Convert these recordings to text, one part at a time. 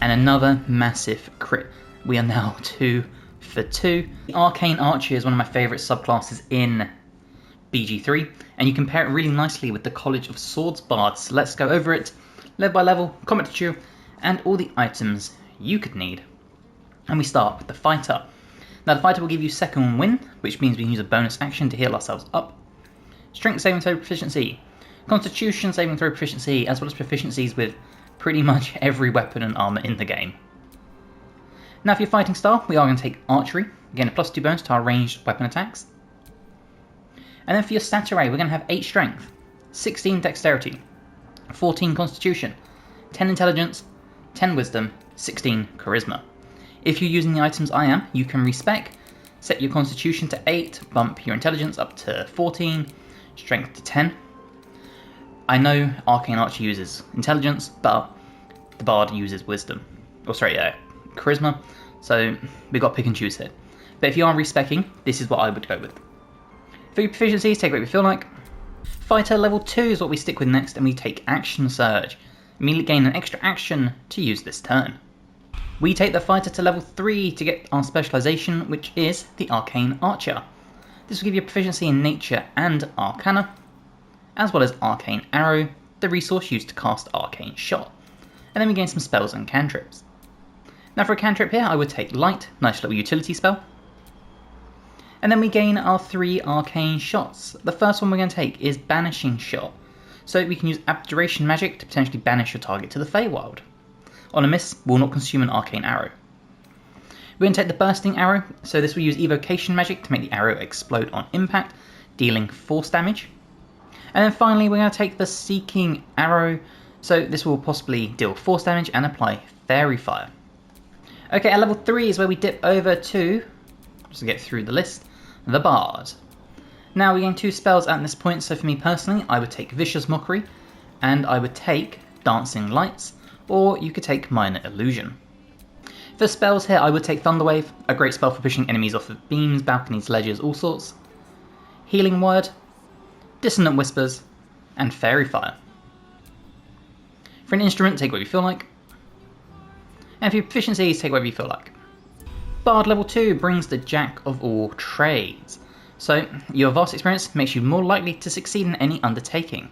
and another massive crit. We are now 2 for 2. The Arcane Archer is one of my favourite subclasses in BG3, and you can pair it really nicely with the College of Swords Bards. So let's go over it, level by level, combat tutorial, and all the items you could need. And we start with the Fighter. Now the Fighter will give you second wind, which means we can use a bonus action to heal ourselves up. Strength saving throw proficiency, Constitution saving throw proficiency, as well as proficiencies with pretty much every weapon and armour in the game. Now for your fighting style, we are going to take Archery, again a +2 bonus to our ranged weapon attacks. And then for your stat array, we're going to have 8 Strength, 16 Dexterity, 14 Constitution, 10 Intelligence, 10 Wisdom, 16 Charisma. If you're using the items I am, you can respec, set your Constitution to 8, bump your Intelligence up to 14, Strength to 10. I know Arcane Archer uses Intelligence, but the Bard uses Wisdom. Charisma, so we've got to pick and choose here. But if you are respecking, this is what I would go with. For your proficiencies, take what you feel like. Fighter level 2 is what we stick with next, and we take Action Surge. Immediately gain an extra action to use this turn. We take the Fighter to level 3 to get our specialisation, which is the Arcane Archer. This will give you proficiency in Nature and Arcana, as well as Arcane Arrow, the resource used to cast Arcane Shot. And then we gain some spells and cantrips. Now for a cantrip here, I would take Light, nice little utility spell. And then we gain our 3 Arcane Shots. The first one we're going to take is Banishing Shot. So we can use Abjuration Magic to potentially banish your target to the Feywild. On a miss, will not consume an Arcane Arrow. We're going to take the Bursting Arrow, so this will use Evocation Magic to make the arrow explode on impact, dealing force damage. And then finally we're going to take the Seeking Arrow, so this will possibly deal force damage and apply Fairy Fire. Okay, at level 3 is where we dip over to, just to get through the list, the Bard. Now we gain 2 spells at this point, so for me personally, I would take Vicious Mockery, and I would take Dancing Lights, or you could take Minor Illusion. For spells here, I would take Thunderwave, a great spell for pushing enemies off of beams, balconies, ledges, all sorts. Healing Word, Dissonant Whispers, and Fairy Fire. For an instrument, take what you feel like. And for your proficiencies, take whatever you feel like. Bard level 2 brings the Jack of all trades. So, your vast experience makes you more likely to succeed in any undertaking.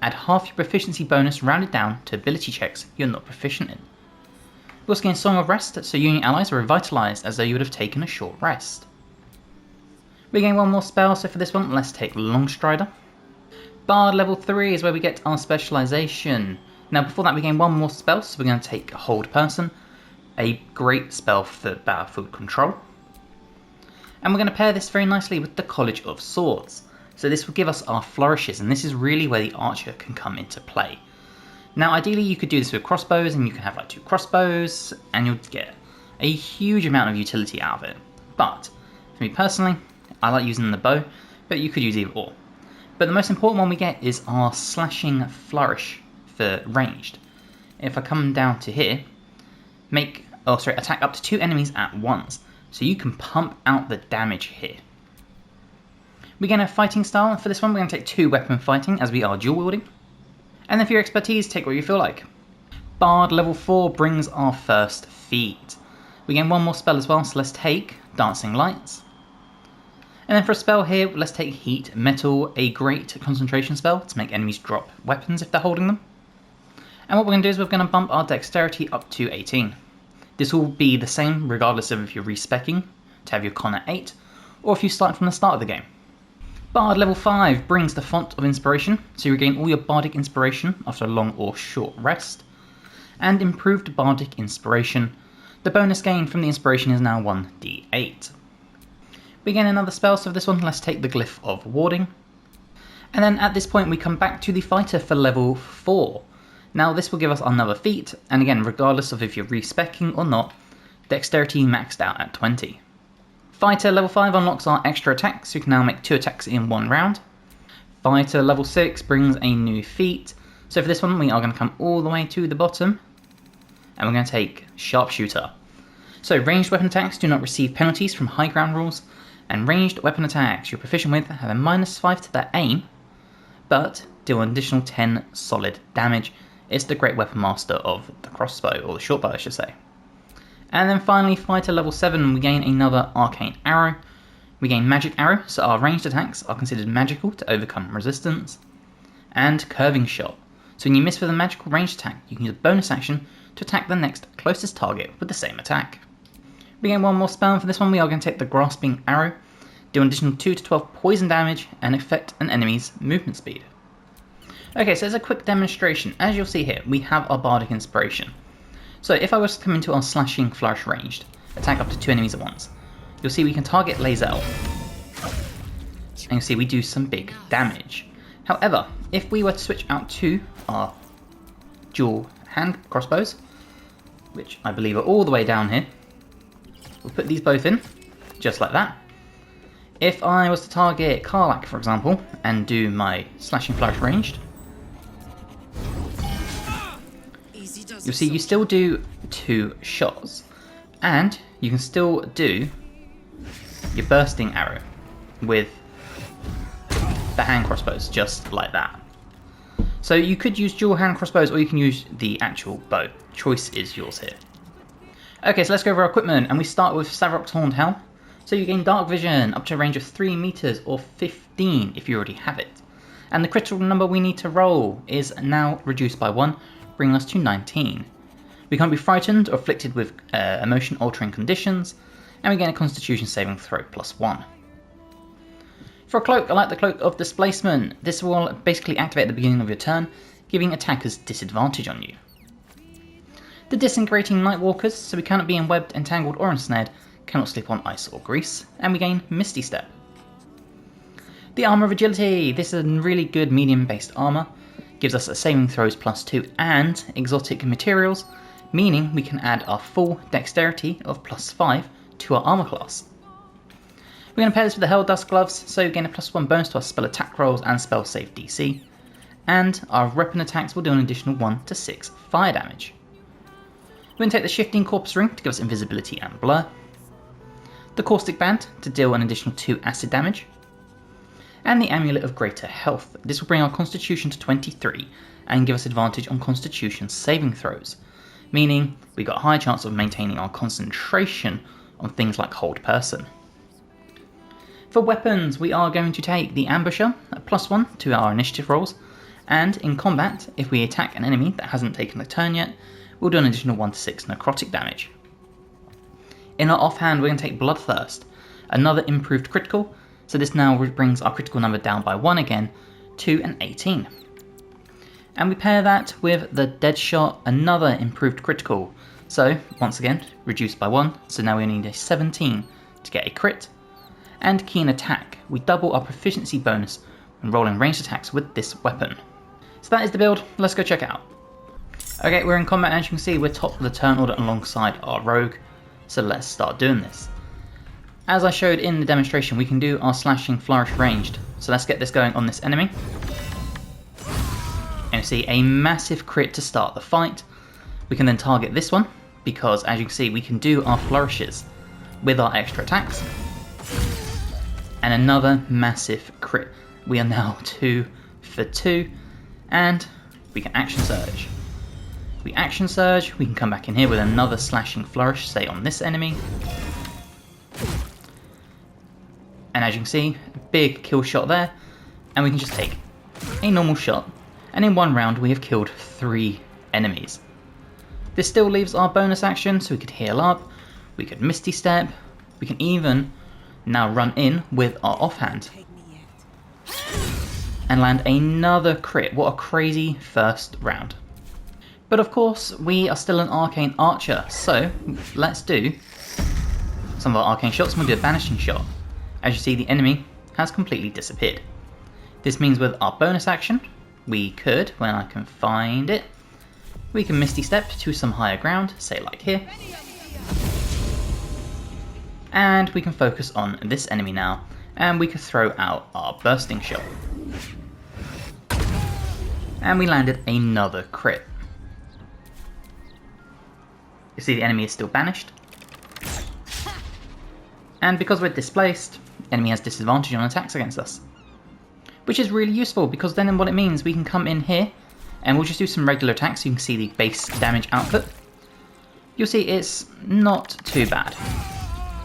Add half your proficiency bonus rounded down to ability checks you're not proficient in. You also gain Song of Rest, so you and your allies are revitalised as though you would have taken a short rest. We gain 1 more spell, so for this one, let's take Longstrider. Bard level 3 is where we get our specialisation. Now before that we gain 1 more spell, so we're going to take Hold Person, a great spell for battlefield control. And we're going to pair this very nicely with the College of Swords. So this will give us our flourishes, and this is really where the archer can come into play. Now ideally you could do this with crossbows, and you can have like 2 crossbows, and you'll get a huge amount of utility out of it. But for me personally, I like using the bow, but you could use either or. But the most important one we get is our Slashing Flourish for ranged. If I come down to here, attack up to 2 enemies at once, so you can pump out the damage here. We gain a fighting style, and for this one we're going to take 2 weapon fighting as we are dual wielding. And then for your expertise, take what you feel like. Bard level 4 brings our first feat. We gain 1 more spell as well, so let's take Dancing Lights. And then for a spell here, let's take Heat Metal, a great concentration spell to make enemies drop weapons if they're holding them. And what we're going to do is we're going to bump our dexterity up to 18. This will be the same regardless of if you're respecking to have your con at 8, or if you start from the start of the game. Bard level 5 brings the Font of Inspiration, so you regain all your bardic inspiration after a long or short rest. And improved bardic inspiration. The bonus gain from the inspiration is now 1d8. We gain another spell, so for this one let's take the Glyph of Warding. And then at this point we come back to the Fighter for level 4. Now this will give us another feat, and again regardless of if you're respecking or not, dexterity maxed out at 20. Fighter level 5 unlocks our extra attacks, so you can now make 2 attacks in 1 round. Fighter level 6 brings a new feat, so for this one we are going to come all the way to the bottom, and we're going to take Sharpshooter. So ranged weapon attacks do not receive penalties from high ground rules, and ranged weapon attacks you're proficient with have a -5 to their aim, but deal an additional 10 solid damage It's the great weapon master of the crossbow, or the short bow I should say. And then finally, fighter level 7, we gain another arcane arrow. We gain magic arrow, so our ranged attacks are considered magical to overcome resistance. And curving shot, so when you miss with a magical ranged attack, you can use a bonus action to attack the next closest target with the same attack. We gain one more spell, and for this one we are going to take the grasping arrow, do an additional 2 to 12 poison damage, and affect an enemy's movement speed. Okay, so as a quick demonstration, as you'll see here, we have our bardic inspiration. So if I was to come into our slashing flourish ranged, attack up to 2 enemies at once, you'll see we can target Lae'zel, and you'll see we do some big damage. However, if we were to switch out to our dual hand crossbows, which I believe are all the way down here, we'll put these both in, just like that. If I was to target Karlach, for example, and do my slashing flourish ranged, you'll see you still do 2 shots, and you can still do your bursting arrow with the hand crossbows, just like that. So you could use dual hand crossbows, or you can use the actual bow. Choice is yours here. Okay, so let's go over our equipment, and we start with Savarok's Horned Helm. So you gain dark vision up to a range of 3 meters or 15 if you already have it. And the critical number we need to roll is now reduced by 1, bringing us to 19. We can't be frightened or afflicted with emotion altering conditions, and we gain a constitution saving throw +1. For a cloak, I like the Cloak of Displacement. This will basically activate at the beginning of your turn, giving attackers disadvantage on you. The Disintegrating Nightwalkers, so we cannot be enwebbed, entangled or ensnared, cannot slip on ice or grease, and we gain Misty Step. The Armour of Agility, this is a really good medium based armour, gives us a saving throws +2 and exotic materials, meaning we can add our full dexterity of +5 to our armour class. We're going to pair this with the Hell Dust Gloves, so we gain a +1 bonus to our spell attack rolls and spell save DC, and our weapon attacks will do an additional 1 to 6 fire damage. We're going to take the Shifting Corpse Ring to give us invisibility and blur, the Caustic Band to deal an additional 2 acid damage, and the Amulet of Greater Health. This will bring our Constitution to 23 and give us advantage on Constitution saving throws, meaning we've got a high chance of maintaining our concentration on things like Hold Person. For weapons, we are going to take the Ambusher, a +1 to our initiative rolls, and in combat, if we attack an enemy that hasn't taken a turn yet, we'll do an additional 1 to 6 necrotic damage. In our offhand, we're going to take Bloodthirst, another improved critical, so this now brings our critical number down by 1 again to an 18. And we pair that with the Deadshot, another improved critical, so once again reduced by 1, so now we need a 17 to get a crit. And Keen Attack, we double our proficiency bonus when rolling ranged attacks with this weapon. So that is the build, let's go check it out. Okay, we're in combat, and as you can see we're top of the turn order alongside our rogue, so let's start doing this. As I showed in the demonstration, we can do our slashing flourish ranged, so let's get this going on this enemy. And you see a massive crit to start the fight. We can then target this one, because as you can see we can do our flourishes with our extra attacks. And another massive crit. We are now 2 for 2, and we can action surge. We action surge, we can come back in here with another slashing flourish, say on this enemy. And as you can see, big kill shot there, and we can just take a normal shot, and in 1 round we have killed 3 enemies. This still leaves our bonus action, so we could heal up, we could Misty Step, we can even now run in with our offhand and land another crit. What a crazy first round. But of course we are still an arcane archer, so let's do some of our arcane shots, and we'll do a banishing shot. As you see, the enemy has completely disappeared. This means with our bonus action we could, when I can find it, we can Misty Step to some higher ground, say like here. And we can focus on this enemy now, and we could throw out our bursting shot. And we landed another crit. You see the enemy is still banished. And because we're displaced, the enemy has disadvantage on attacks against us. Which is really useful, because then what it means, we can come in here And we'll just do some regular attacks so you can see the base damage output. You'll see it's not too bad,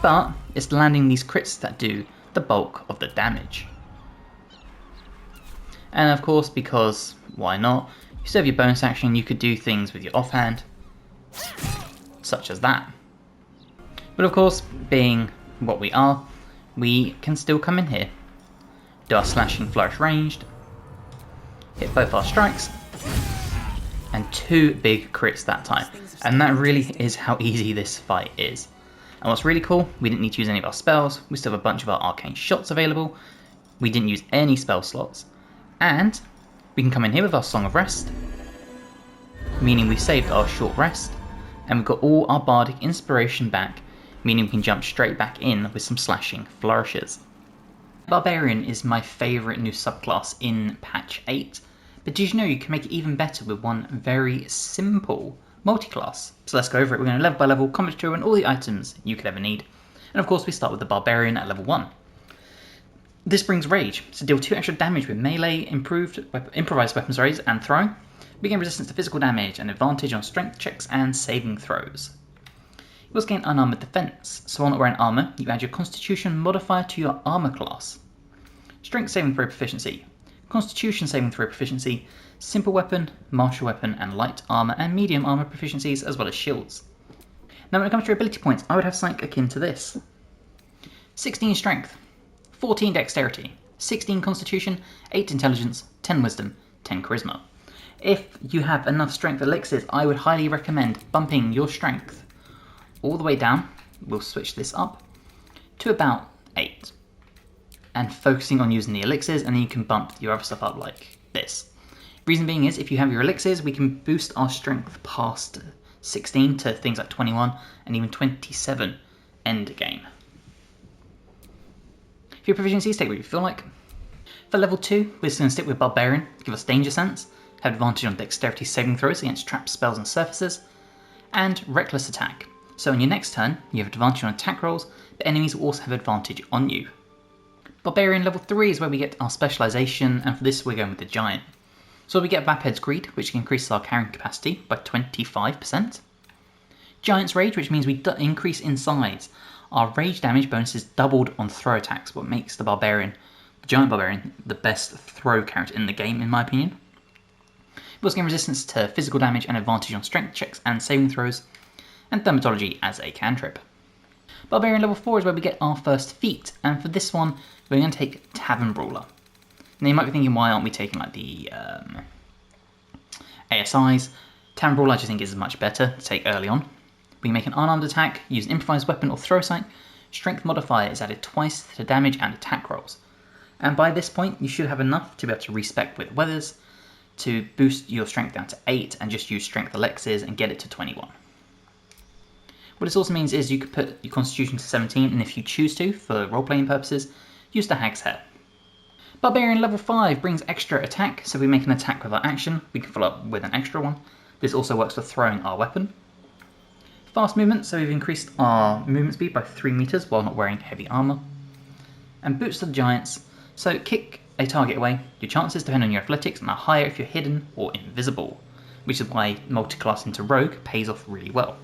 but it's landing these crits that do the bulk of the damage. And of course, because why not, you still have your bonus action, you could do things with your offhand, such as that. But of course, being what we are, we can still come in here, do our slashing flourish ranged, hit both our strikes, and 2 big crits that time. And that really is how easy this fight is. And what's really cool, we didn't need to use any of our spells, we still have a bunch of our arcane shots available, we didn't use any spell slots, and we can come in here with our Song of Rest, meaning we saved our short rest, and we've got all our bardic inspiration back, meaning we can jump straight back in with some slashing flourishes. Barbarian is my favourite new subclass in patch 8, but did you know you can make it even better with one very simple multiclass? So let's go over it. We're going to level by level, combat tutorial, and all the items you could ever need. And of course we start with the Barbarian at level 1. This brings Rage, so deal 2 extra damage with melee, improvised weapons raise, and throwing. We gain resistance to physical damage and advantage on strength checks and saving throws. You also gain unarmored defense, so while not wearing armor, you add your constitution modifier to your armor class. Strength saving throw proficiency, constitution saving throw proficiency, simple weapon, martial weapon, and light armor and medium armor proficiencies, as well as shields. Now when it comes to your ability points, I would have something akin to this. 16 strength, 14 dexterity, 16 constitution, 8 intelligence, 10 wisdom, 10 charisma. If you have enough strength elixirs, I would highly recommend bumping your strength all the way down, we'll switch this up, to about 8. And focusing on using the elixirs, and then you can bump your other stuff up like this. Reason being is, if you have your elixirs, we can boost our strength past 16 to things like 21 and even 27 end game. For your proficiencies, take what you feel like. For level 2, we're just going to stick with Barbarian to give us danger sense, have advantage on dexterity saving throws against traps, spells and surfaces, and reckless attack. So on your next turn, you have advantage on attack rolls, but enemies will also have advantage on you. Barbarian level 3 is where we get our specialisation, and for this we're going with the Giant. So we get Vaphead's Greed, which increases our carrying capacity by 25%. Giant's Rage, which means we increase in size. Our rage damage bonus is doubled on throw attacks, what makes the Giant Barbarian, the best throw character in the game, in my opinion. We also gain resistance to physical damage and advantage on strength checks and saving throws, and Dermatology as a cantrip. Barbarian level 4 is where we get our first feat, and for this one, we're going to take Tavern Brawler. Now you might be thinking, why aren't we taking like the ASIs? Tavern Brawler I just think is much better to take early on. We can make an unarmed attack, use an improvised weapon or throw sight. Strength modifier is added twice to damage and attack rolls. And by this point, you should have enough to be able to respec with weathers, to boost your strength down to 8 and just use strength elixirs and get it to 21. What this also means is you could put your constitution to 17, and if you choose to, for role-playing purposes, use the Hag's Hair. Barbarian level 5 brings extra attack, so if we make an attack with our action, we can follow up with an extra one. This also works for throwing our weapon. Fast movement, so we've increased our movement speed by 3 meters while not wearing heavy armor. And boots to the giants, so kick a target away. Your chances depend on your athletics and are higher if you're hidden or invisible, which is why multiclass into rogue pays off really well.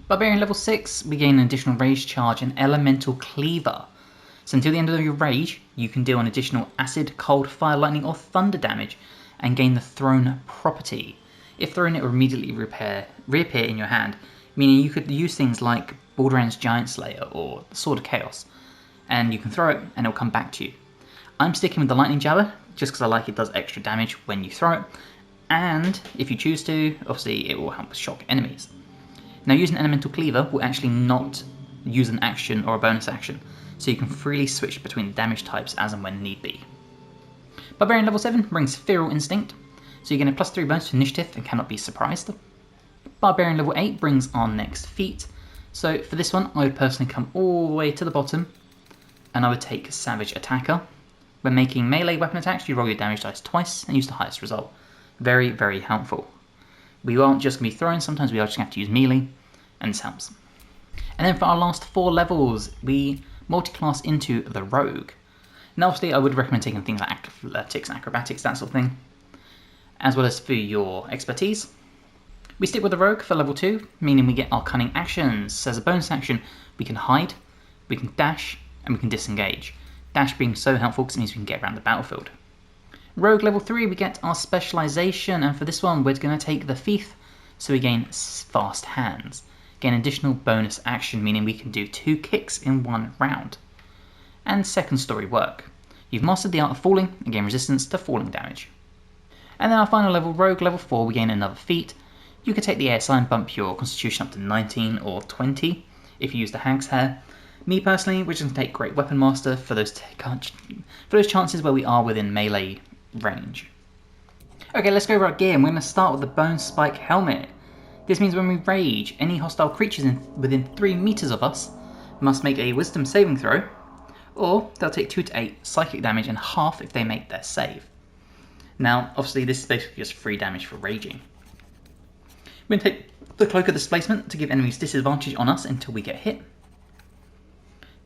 Barbarian level 6, we gain an additional rage charge and elemental cleaver. So until the end of your rage, you can deal an additional acid, cold, fire, lightning or thunder damage and gain the thrown property. If thrown, it will immediately reappear in your hand, meaning you could use things like Baldur's Giant Slayer or the Sword of Chaos, and you can throw it and it will come back to you. I'm sticking with the Lightning Jabber, just because I like it does extra damage when you throw it, and if you choose to, obviously it will help shock enemies. Now using Elemental Cleaver will actually not use an action or a bonus action, so you can freely switch between damage types as and when need be. Barbarian level 7 brings Feral Instinct, so you get a +3 bonus to initiative and cannot be surprised. Barbarian level 8 brings our next feat, so for this one I would personally come all the way to the bottom and I would take Savage Attacker. When making melee weapon attacks, you roll your damage dice twice and use the highest result. Very, very helpful. We aren't just going to be throwing, sometimes we are just going to have to use melee, and this helps. And then for our last 4 levels, we multiclass into the Rogue. Now obviously I would recommend taking things like athletics and acrobatics, that sort of thing. as well as for your expertise. We stick with the rogue for level 2, meaning we get our cunning actions. As a bonus action, we can hide, we can dash, and we can disengage. Dash being so helpful because it means we can get around the battlefield. Rogue level 3, we get our specialization, and for this one we're going to take the thief, so we gain fast hands. Gain additional bonus action, meaning we can do 2 kicks in 1 round. And second story work. You've mastered the art of falling and gain resistance to falling damage. And then our final level, rogue level 4, we gain another feat. You could take the ASI and bump your constitution up to 19 or 20 if you use the hag's hair. Me personally, we're just going to take Great Weapon Master for those chances where we are within melee range. Okay, let's go over our gear, and we're going to start with the Bone Spike Helmet. This means when we rage, any hostile creatures within 3 meters of us must make a Wisdom saving throw, or they'll take 2 to 8 psychic damage and half if they make their save. Now, obviously this is basically just free damage for raging. We're going to take the Cloak of Displacement to give enemies disadvantage on us until we get hit.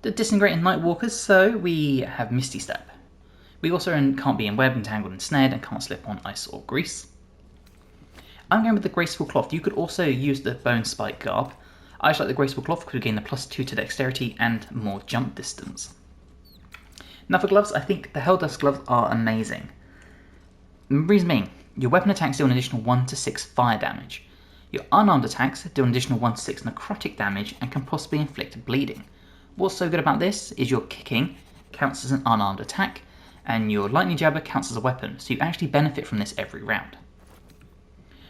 The Disintegrating Nightwalkers, so we have Misty Step. We also can't be enwebbed, entangled, and snared, and can't slip on ice or grease. I'm going with the Graceful Cloth. You could also use the Bone Spike Garb. I just like the Graceful Cloth because we gain the +2 to Dexterity and more jump distance. Now for gloves, I think the Helldust gloves are amazing. The reason being, your weapon attacks do an additional 1 to 6 fire damage. Your unarmed attacks do an additional 1 to 6 necrotic damage and can possibly inflict bleeding. What's so good about this is your kicking counts as an unarmed attack, and your lightning jabber counts as a weapon, so you actually benefit from this every round.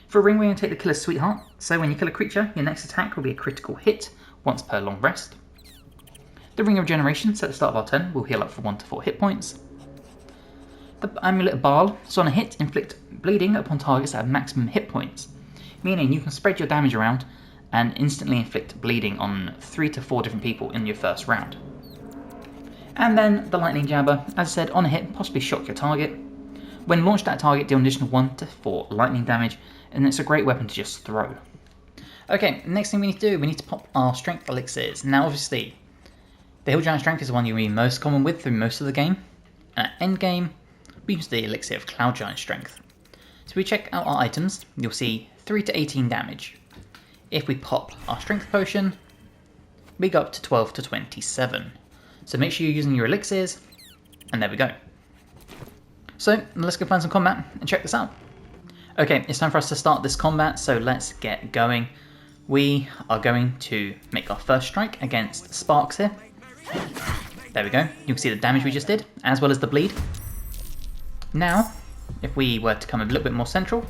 For a ring, we're going to take the Killer's Sweetheart, so when you kill a creature, your next attack will be a critical hit, once per long rest. The Ring of Regeneration, so at the start of our turn, will heal up for 1 to 4 hit points. The Amulet of Baal, so on a hit, inflict bleeding upon targets that have maximum hit points, meaning you can spread your damage around and instantly inflict bleeding on 3 to 4 different people in your first round. And then the Lightning Jabber, as I said, on a hit, possibly shock your target. When launched at a target, deal an additional 1 to 4 lightning damage, and it's a great weapon to just throw. Okay, next thing we need to do, we need to pop our Strength Elixirs. Now obviously, the Hill Giant Strength is the one you'll be most common with through most of the game. And at end game, we use the Elixir of Cloud Giant Strength. So if we check out our items, you'll see 3 to 18 damage. If we pop our Strength Potion, we go up to 12 to 27. So make sure you're using your Elixirs, and there we go. So let's go find some combat and check this out. Okay, it's time for us to start this combat, so let's get going. We are going to make our first strike against Sparks here. There we go. You can see the damage we just did, as well as the bleed. Now, if we were to come a little bit more central,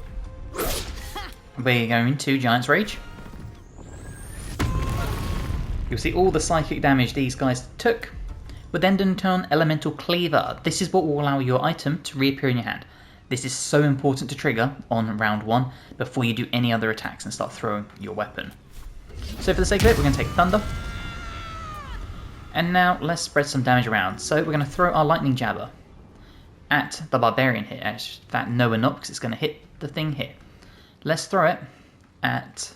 we're going to Giant's Rage. You'll see all the psychic damage these guys took. We're then going to turn Elemental Cleaver. This is what will allow your item to reappear in your hand. This is so important to trigger on round 1 before you do any other attacks and start throwing your weapon. So for the sake of it, we're going to take Thunder. And now let's spread some damage around. So we're going to throw our Lightning Jabber at the Barbarian here. In fact, no, we're not, because it's going to hit the thing here. Let's throw it at...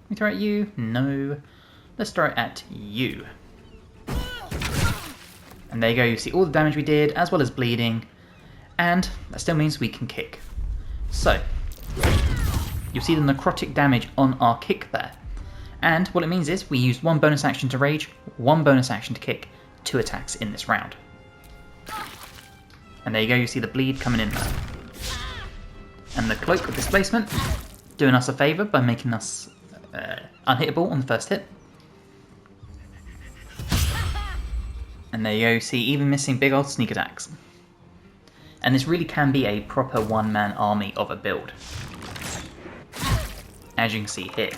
Can we throw it at you? No. Let's throw it at you. And there you go, you see all the damage we did, as well as bleeding. And that still means we can kick. So, you'll see the necrotic damage on our kick there. And what it means is we used 1 bonus action to rage, 1 bonus action to kick, 2 attacks in this round. And there you go, you see the bleed coming in there. And the Cloak of Displacement doing us a favour by making us unhittable on the first hit. And there you go, you see even missing big old sneak attacks. And this really can be a proper one-man army of a build, as you can see here.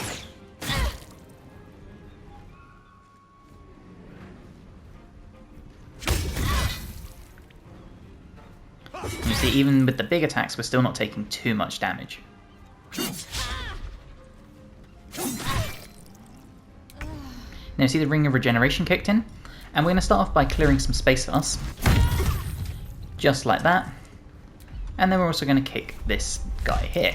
You see, even with the big attacks, we're still not taking too much damage. Now you see the Ring of Regeneration kicked in, and we're going to start off by clearing some space for us. Just like that. And then we're also going to kick this guy here.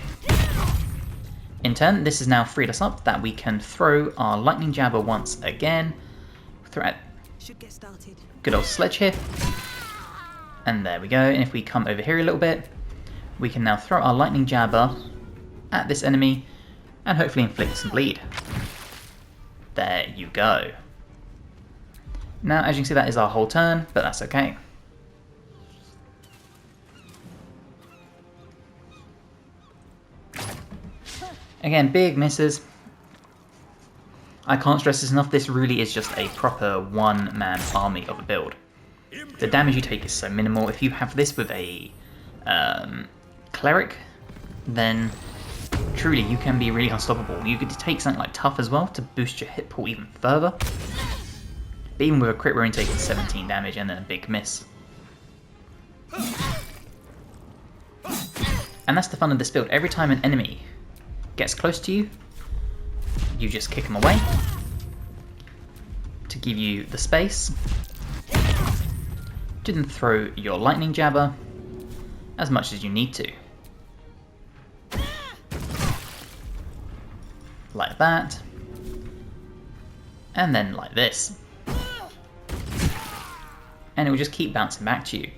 In turn, this has now freed us up that we can throw our Lightning Jabber once again. Throw at good old Sledge here. And there we go. And if we come over here a little bit, we can now throw our lightning jabber at this enemy and hopefully inflict some bleed. There you go. Now, as you can see, that is our whole turn, but that's okay. Again, big misses. I can't stress this enough, this really is just a proper one-man army of a build. The damage you take is so minimal. If you have this with a cleric, then truly you can be really unstoppable. You could take something like tough as well to boost your hit pool even further. But even with a crit, we're only taking 17 damage and then a big miss. And that's the fun of this build. Every time an enemy gets close to you, you just kick them away to give you the space to then throw your lightning jabber as much as you need to. Like that. And then like this. And it will just keep bouncing back to you.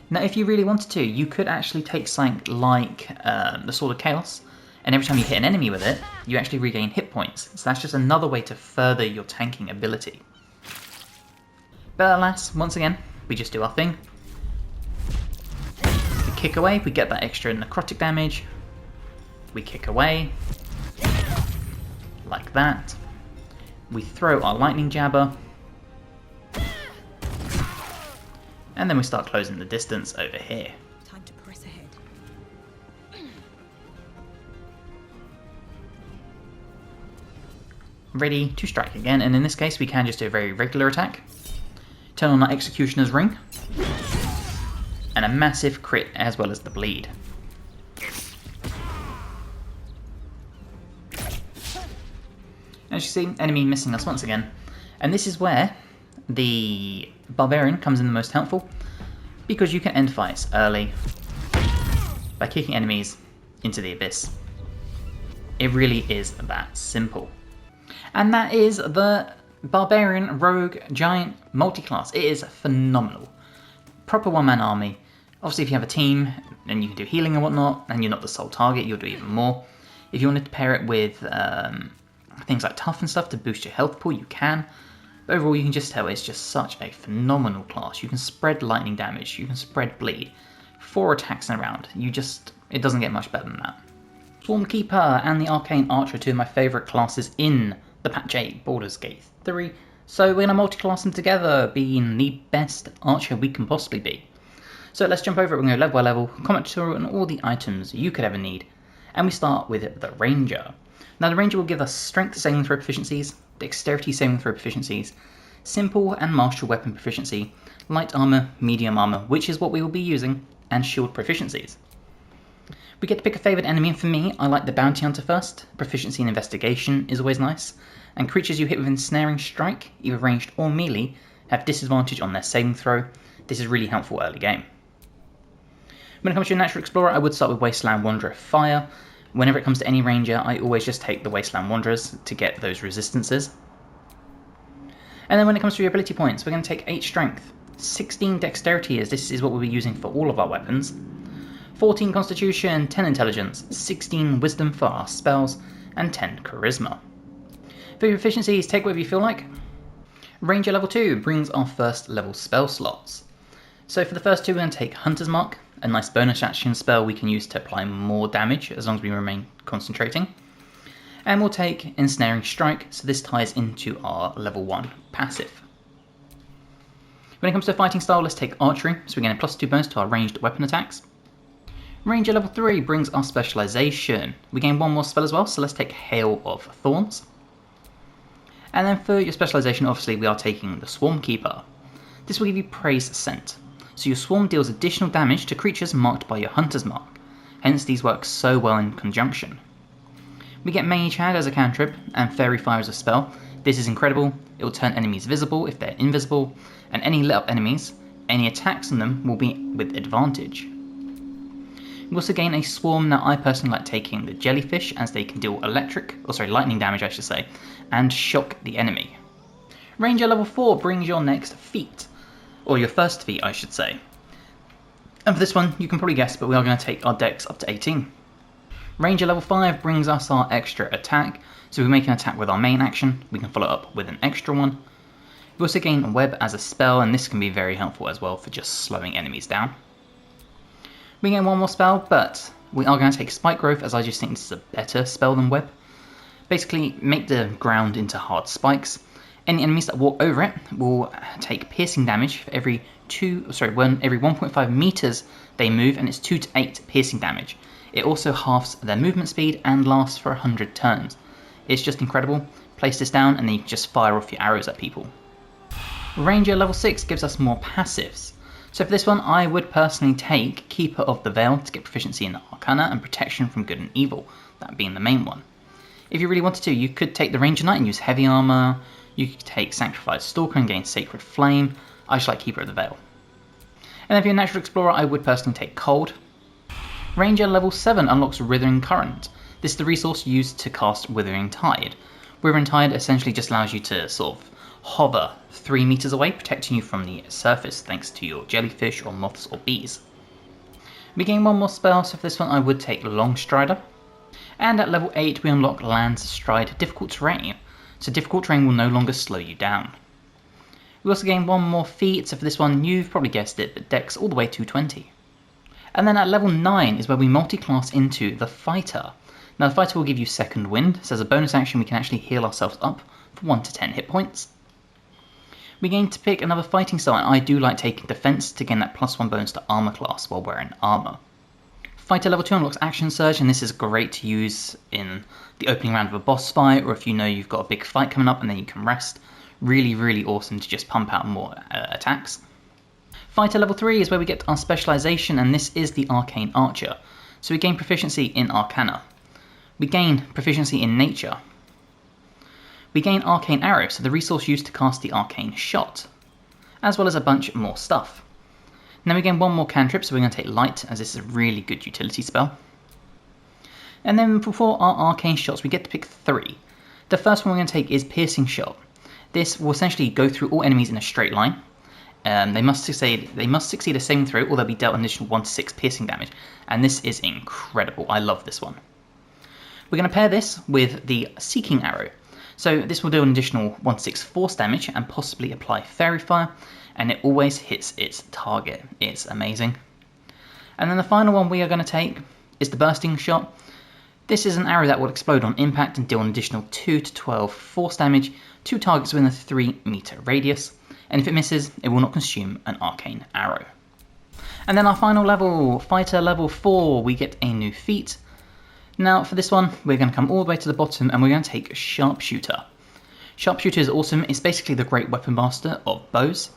Now if you really wanted to, you could actually take something like the Sword of Chaos, and every time you hit an enemy with it, you actually regain hit points. So that's just another way to further your tanking ability. But alas, once again, we just do our thing. We kick away, we get that extra necrotic damage. We kick away. Like that. We throw our lightning jabber. And then we start closing the distance over here. Time to press ahead. Ready to strike again, and in this case we can just do a very regular attack. Turn on our Executioner's Ring. And a massive crit as well as the bleed. As you see, enemy missing us once again. And this is where the barbarian comes in the most helpful, because you can end fights early by kicking enemies into the abyss. It really is that simple. And that is the barbarian rogue giant multi-class. It is phenomenal. Proper one-man army. Obviously if you have a team and you can do healing and whatnot, and you're not the sole target, you'll do even more. If you wanted to pair it with things like tough and stuff to boost your health pool, you can. But overall, you can just tell it's just such a phenomenal class. You can spread lightning damage, you can spread bleed, 4 attacks in a round. It doesn't get much better than that. Swarm Keeper and the Arcane Archer, two of my favourite classes in the Patch 8 Baldur's Gate 3. So we're going to multi-class them together, being the best archer we can possibly be. So let's jump over it, we're going to go level by level, comment tutorial on all the items you could ever need. And we start with the Ranger. Now the Ranger will give us strength saving throw proficiencies, dexterity saving throw proficiencies, simple and martial weapon proficiency, light armor, medium armor, which is what we will be using, and shield proficiencies. We get to pick a favoured enemy, and for me, I like the Bounty Hunter first. Proficiency in investigation is always nice, and creatures you hit with ensnaring strike, either ranged or melee, have disadvantage on their saving throw. This is really helpful early game. When it comes to a natural explorer, I would start with Wasteland Wanderer Fire. Whenever it comes to any ranger, I always just take the Wasteland Wanderers to get those resistances. And then when it comes to your ability points, we're going to take 8 strength, 16 dexterity, as this is what we'll be using for all of our weapons, 14 constitution, 10 intelligence, 16 wisdom for our spells, and 10 charisma. For your proficiencies, take whatever you feel like. Ranger level 2 brings our first level spell slots. So for the first 2, we're going to take Hunter's Mark, a nice bonus action spell we can use to apply more damage as long as we remain concentrating. And we'll take Ensnaring Strike, so this ties into our level 1 passive. When it comes to fighting style, let's take Archery, so we gain a +2 bonus to our ranged weapon attacks. Ranger level 3 brings our specialization. We gain 1 more spell as well, so let's take Hail of Thorns. And then for your specialization, obviously we are taking the Swarm Keeper. This will give you Praise Scent. So your swarm deals additional damage to creatures marked by your Hunter's Mark, hence these work so well in conjunction. We get Mage Hand as a cantrip, and Fairy Fire as a spell. This is incredible, it will turn enemies visible if they're invisible, and any lit up enemies, any attacks on them will be with advantage. We also gain a Swarm. Now I personally like taking the Jellyfish, as they can deal lightning damage I should say, and shock the enemy. Ranger level 4 brings your next feat. Or your first feat, I should say. And for this one, you can probably guess, but we are going to take our dex up to 18. Ranger level 5 brings us our extra attack, so if we make an attack with our main action, we can follow up with an extra one. We also gain Web as a spell, and this can be very helpful as well for just slowing enemies down. We gain one more spell, but we are going to take Spike Growth, as I just think this is a better spell than Web. Basically, make the ground into hard spikes. Any enemies that walk over it will take piercing damage for every 1.5 meters they move, and it's 2 to 8 piercing damage. It also halves their movement speed and lasts for 100 turns. It's just incredible. Place this down and then you can just fire off your arrows at people. Ranger level 6 gives us more passives. So for this one, I would personally take Keeper of the Veil to get proficiency in Arcana and protection from good and evil, that being the main one. If you really wanted to, you could take the Ranger Knight and use heavy armor. You could take Sanctified Stalker and gain Sacred Flame. I just like Keeper of the Veil. And if you're a Natural Explorer, I would personally take Cold. Ranger level 7 unlocks Withering Current. This is the resource used to cast Withering Tide. Withering Tide essentially just allows you to sort of hover 3 meters away, protecting you from the surface thanks to your jellyfish or moths or bees. We gain one more spell, so for this one I would take Long Strider. And at level 8 we unlock Lance Stride Difficult Terrain. So difficult terrain will no longer slow you down. We also gain one more feat, so for this one you've probably guessed it, but Dex all the way to 20. And then at level 9 is where we multi-class into the Fighter. Now the Fighter will give you Second Wind, so as a bonus action we can actually heal ourselves up for 1 to 10 hit points. We gain to pick another fighting style, and I do like taking Defense to gain that +1 bonus to Armor class while wearing armor. Fighter level 2 unlocks Action Surge, and this is great to use in the opening round of a boss fight, or if you know you've got a big fight coming up and then you can rest. Really, really awesome to just pump out more attacks. Fighter level 3 is where we get our specialization, and this is the Arcane Archer. So we gain proficiency in Arcana. We gain proficiency in Nature. We gain Arcane Arrow, so the resource used to cast the Arcane Shot, as well as a bunch more stuff. Now we gain one more cantrip, so we're going to take Light, as this is a really good utility spell. And then for our Arcane Shots, we get to pick 3. The first one we're going to take is Piercing Shot. This will essentially go through all enemies in a straight line. They must succeed a saving throw, or they'll be dealt an additional 1 to 6 piercing damage. And this is incredible. I love this one. We're going to pair this with the Seeking Arrow. So this will do an additional 1 to 6 force damage and possibly apply Fairy Fire. And it always hits its target. It's amazing. And then the final one we are going to take is the Bursting Shot. This is an arrow that will explode on impact and deal an additional 2 to 12 force damage to targets within a 3 meter radius. And if it misses, it will not consume an arcane arrow. And then our final level, Fighter level 4, we get a new feat. Now for this one, we're going to come all the way to the bottom and we're going to take Sharpshooter. Sharpshooter is awesome. It's basically the great weapon master of bows.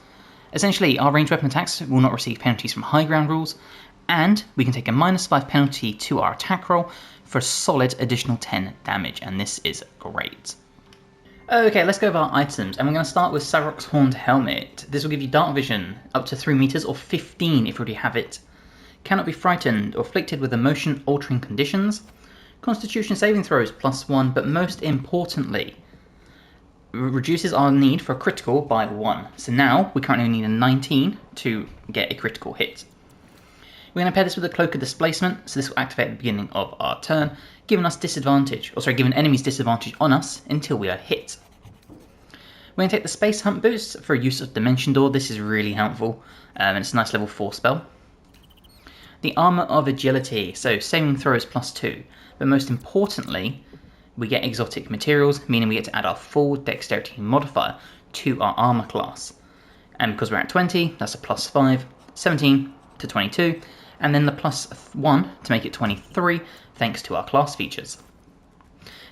Essentially, our ranged weapon attacks will not receive penalties from high ground rules, and we can take a -5 penalty to our attack roll for a solid additional 10 damage, and this is great. Okay, let's go over our items, and we're going to start with Sarok's Horned Helmet. This will give you dark vision, up to 3 meters, or 15 if you already have it. Cannot be frightened, or afflicted with emotion-altering conditions. Constitution saving throws +1, but most importantly, reduces our need for a critical by 1. So now we currently need a 19 to get a critical hit. We're going to pair this with a Cloak of Displacement, so this will activate at the beginning of our turn, giving enemies disadvantage on us until we are hit. We're going to take the Space Hunt boost for use of Dimension Door. This is really helpful, and it's a nice level 4 spell. The Armor of Agility, so saving throws +2, but most importantly, we get exotic materials, meaning we get to add our full dexterity modifier to our armor class. And because we're at 20, that's a +5, 17 to 22, and then the +1 to make it 23, thanks to our class features.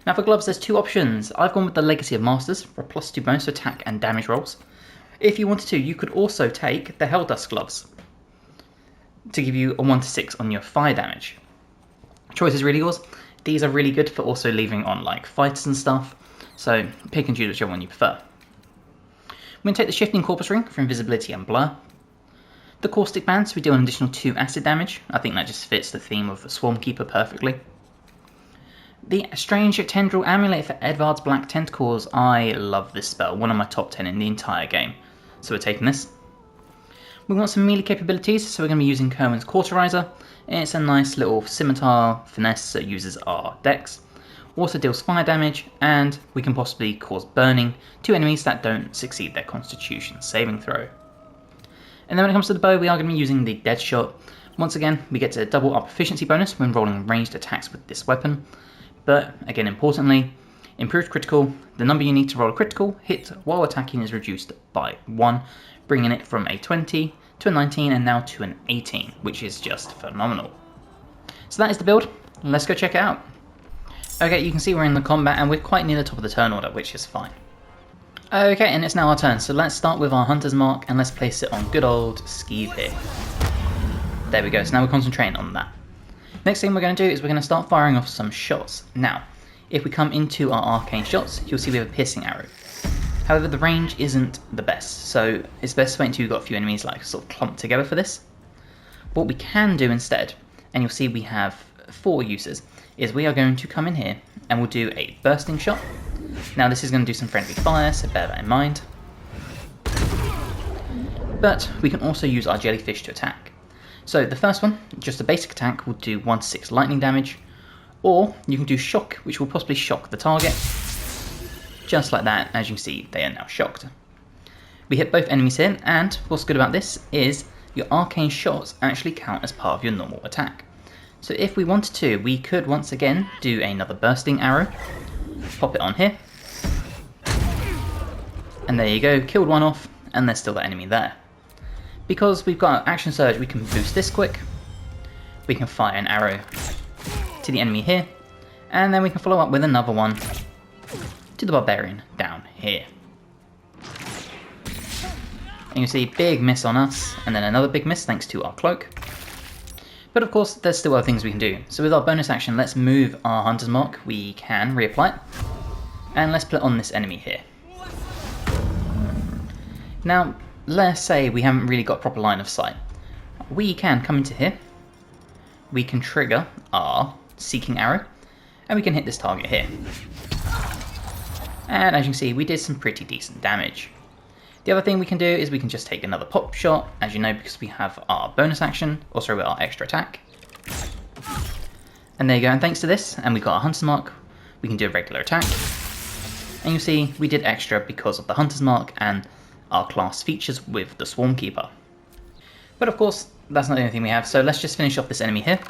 Now for gloves, there's 2 options. I've gone with the Legacy of Masters for a +2 bonus to attack and damage rolls. If you wanted to, you could also take the Helldust gloves to give you a 1 to 6 on your fire damage. Choice is really yours. These are really good for also leaving on like fighters and stuff, so pick and choose whichever one you prefer. We're going to take the Shifting Corpus Ring for invisibility and blur. The Caustic Band, so we do an additional 2 acid damage. I think that just fits the theme of Swarmkeeper perfectly. The Strange Tendril Amulet for Edvard's Black Tentacles. I love this spell, one of my top 10 in the entire game. So we're taking this. We want some melee capabilities, so we're going to be using Kerwin's Cauterizer. It's a nice little scimitar finesse that uses our dex. Also deals fire damage, and we can possibly cause burning to enemies that don't succeed their constitution saving throw. And then when it comes to the bow, we are going to be using the dead shot. Once again, we get to double our proficiency bonus when rolling ranged attacks with this weapon. But again, importantly, improved critical, the number you need to roll a critical hit while attacking is reduced by 1, bringing it from a 20 to a 19 and now to an 18, which is just phenomenal. So that is the build. Let's go check it out. Okay, you can see we're in the combat and we're quite near the top of the turn order, which is fine. Okay, and it's now our turn, so let's start with our Hunter's Mark and let's place it on good old Skeeve here. There we go, so now we're concentrating on that. Next thing we're going to do is we're going to start firing off some shots. Now, if we come into our arcane shots, you'll see we have a piercing arrow. However, the range isn't the best, so it's best to wait until you've got a few enemies like sort of clumped together for this. What we can do instead, and you'll see we have 4 uses, is we are going to come in here and we'll do a bursting shot. Now this is going to do some friendly fire, so bear that in mind. But we can also use our jellyfish to attack. So the first one, just a basic attack, will do 1-6 lightning damage, or you can do shock, which will possibly shock the target. Just like that, as you can see, they are now shocked. We hit both enemies here, and what's good about this is your arcane shots actually count as part of your normal attack. So if we wanted to, we could once again do another bursting arrow, pop it on here, and there you go, killed one off, and there's still that enemy there. Because we've got action surge, we can boost this quick, we can fire an arrow to the enemy here, and then we can follow up with another one to the barbarian down here. And you see big miss on us, and then another big miss thanks to our cloak. But of course, there's still other things we can do. So with our bonus action, let's move our Hunter's Mark. We can reapply it, and let's put it on this enemy here. Now, let's say we haven't really got proper line of sight. We can come into here, we can trigger our seeking arrow, and we can hit this target here. And as you can see, we did some pretty decent damage. The other thing we can do is we can just take another pop shot, as you know, because we have our bonus action, also with our extra attack. And there you go, and thanks to this, and we've got our Hunter's Mark, we can do a regular attack. And you'll see we did extra because of the Hunter's Mark and our class features with the Swarmkeeper. But of course, that's not the only thing we have, so let's just finish off this enemy here.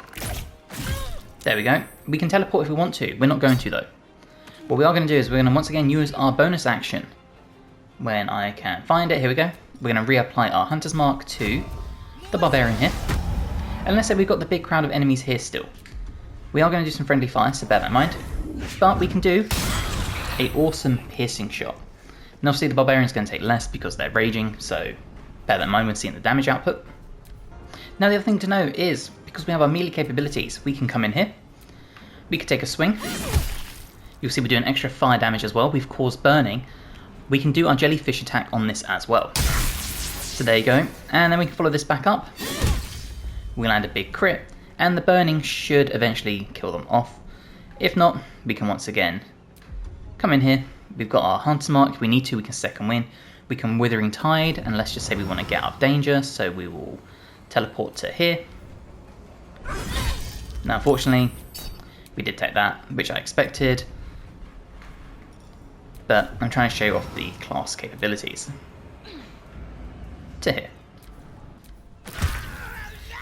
There we go. We can teleport if we want to, we're not going to though. What we are going to do is we're going to once again use our bonus action. When I can find it, here we go. We're going to reapply our Hunter's Mark to the barbarian here. And let's say we've got the big crowd of enemies here still. We are going to do some friendly fire, so bear that in mind. But we can do an awesome piercing shot. And obviously the barbarian's going to take less because they're raging, so bear that in mind when seeing the damage output. Now the other thing to know is, because we have our melee capabilities, we can come in here. We can take a swing. You'll see we do an extra fire damage as well. We've caused burning. We can do our jellyfish attack on this as well. So there you go. And then we can follow this back up. We land a big crit. And the burning should eventually kill them off. If not, we can once again come in here. We've got our Hunter's Mark. If we need to, we can second win. We can Withering Tide. And let's just say we want to get out of danger. So we will teleport to here. Now, unfortunately, we did take that, which I expected. But I'm trying to show off the class capabilities. To here.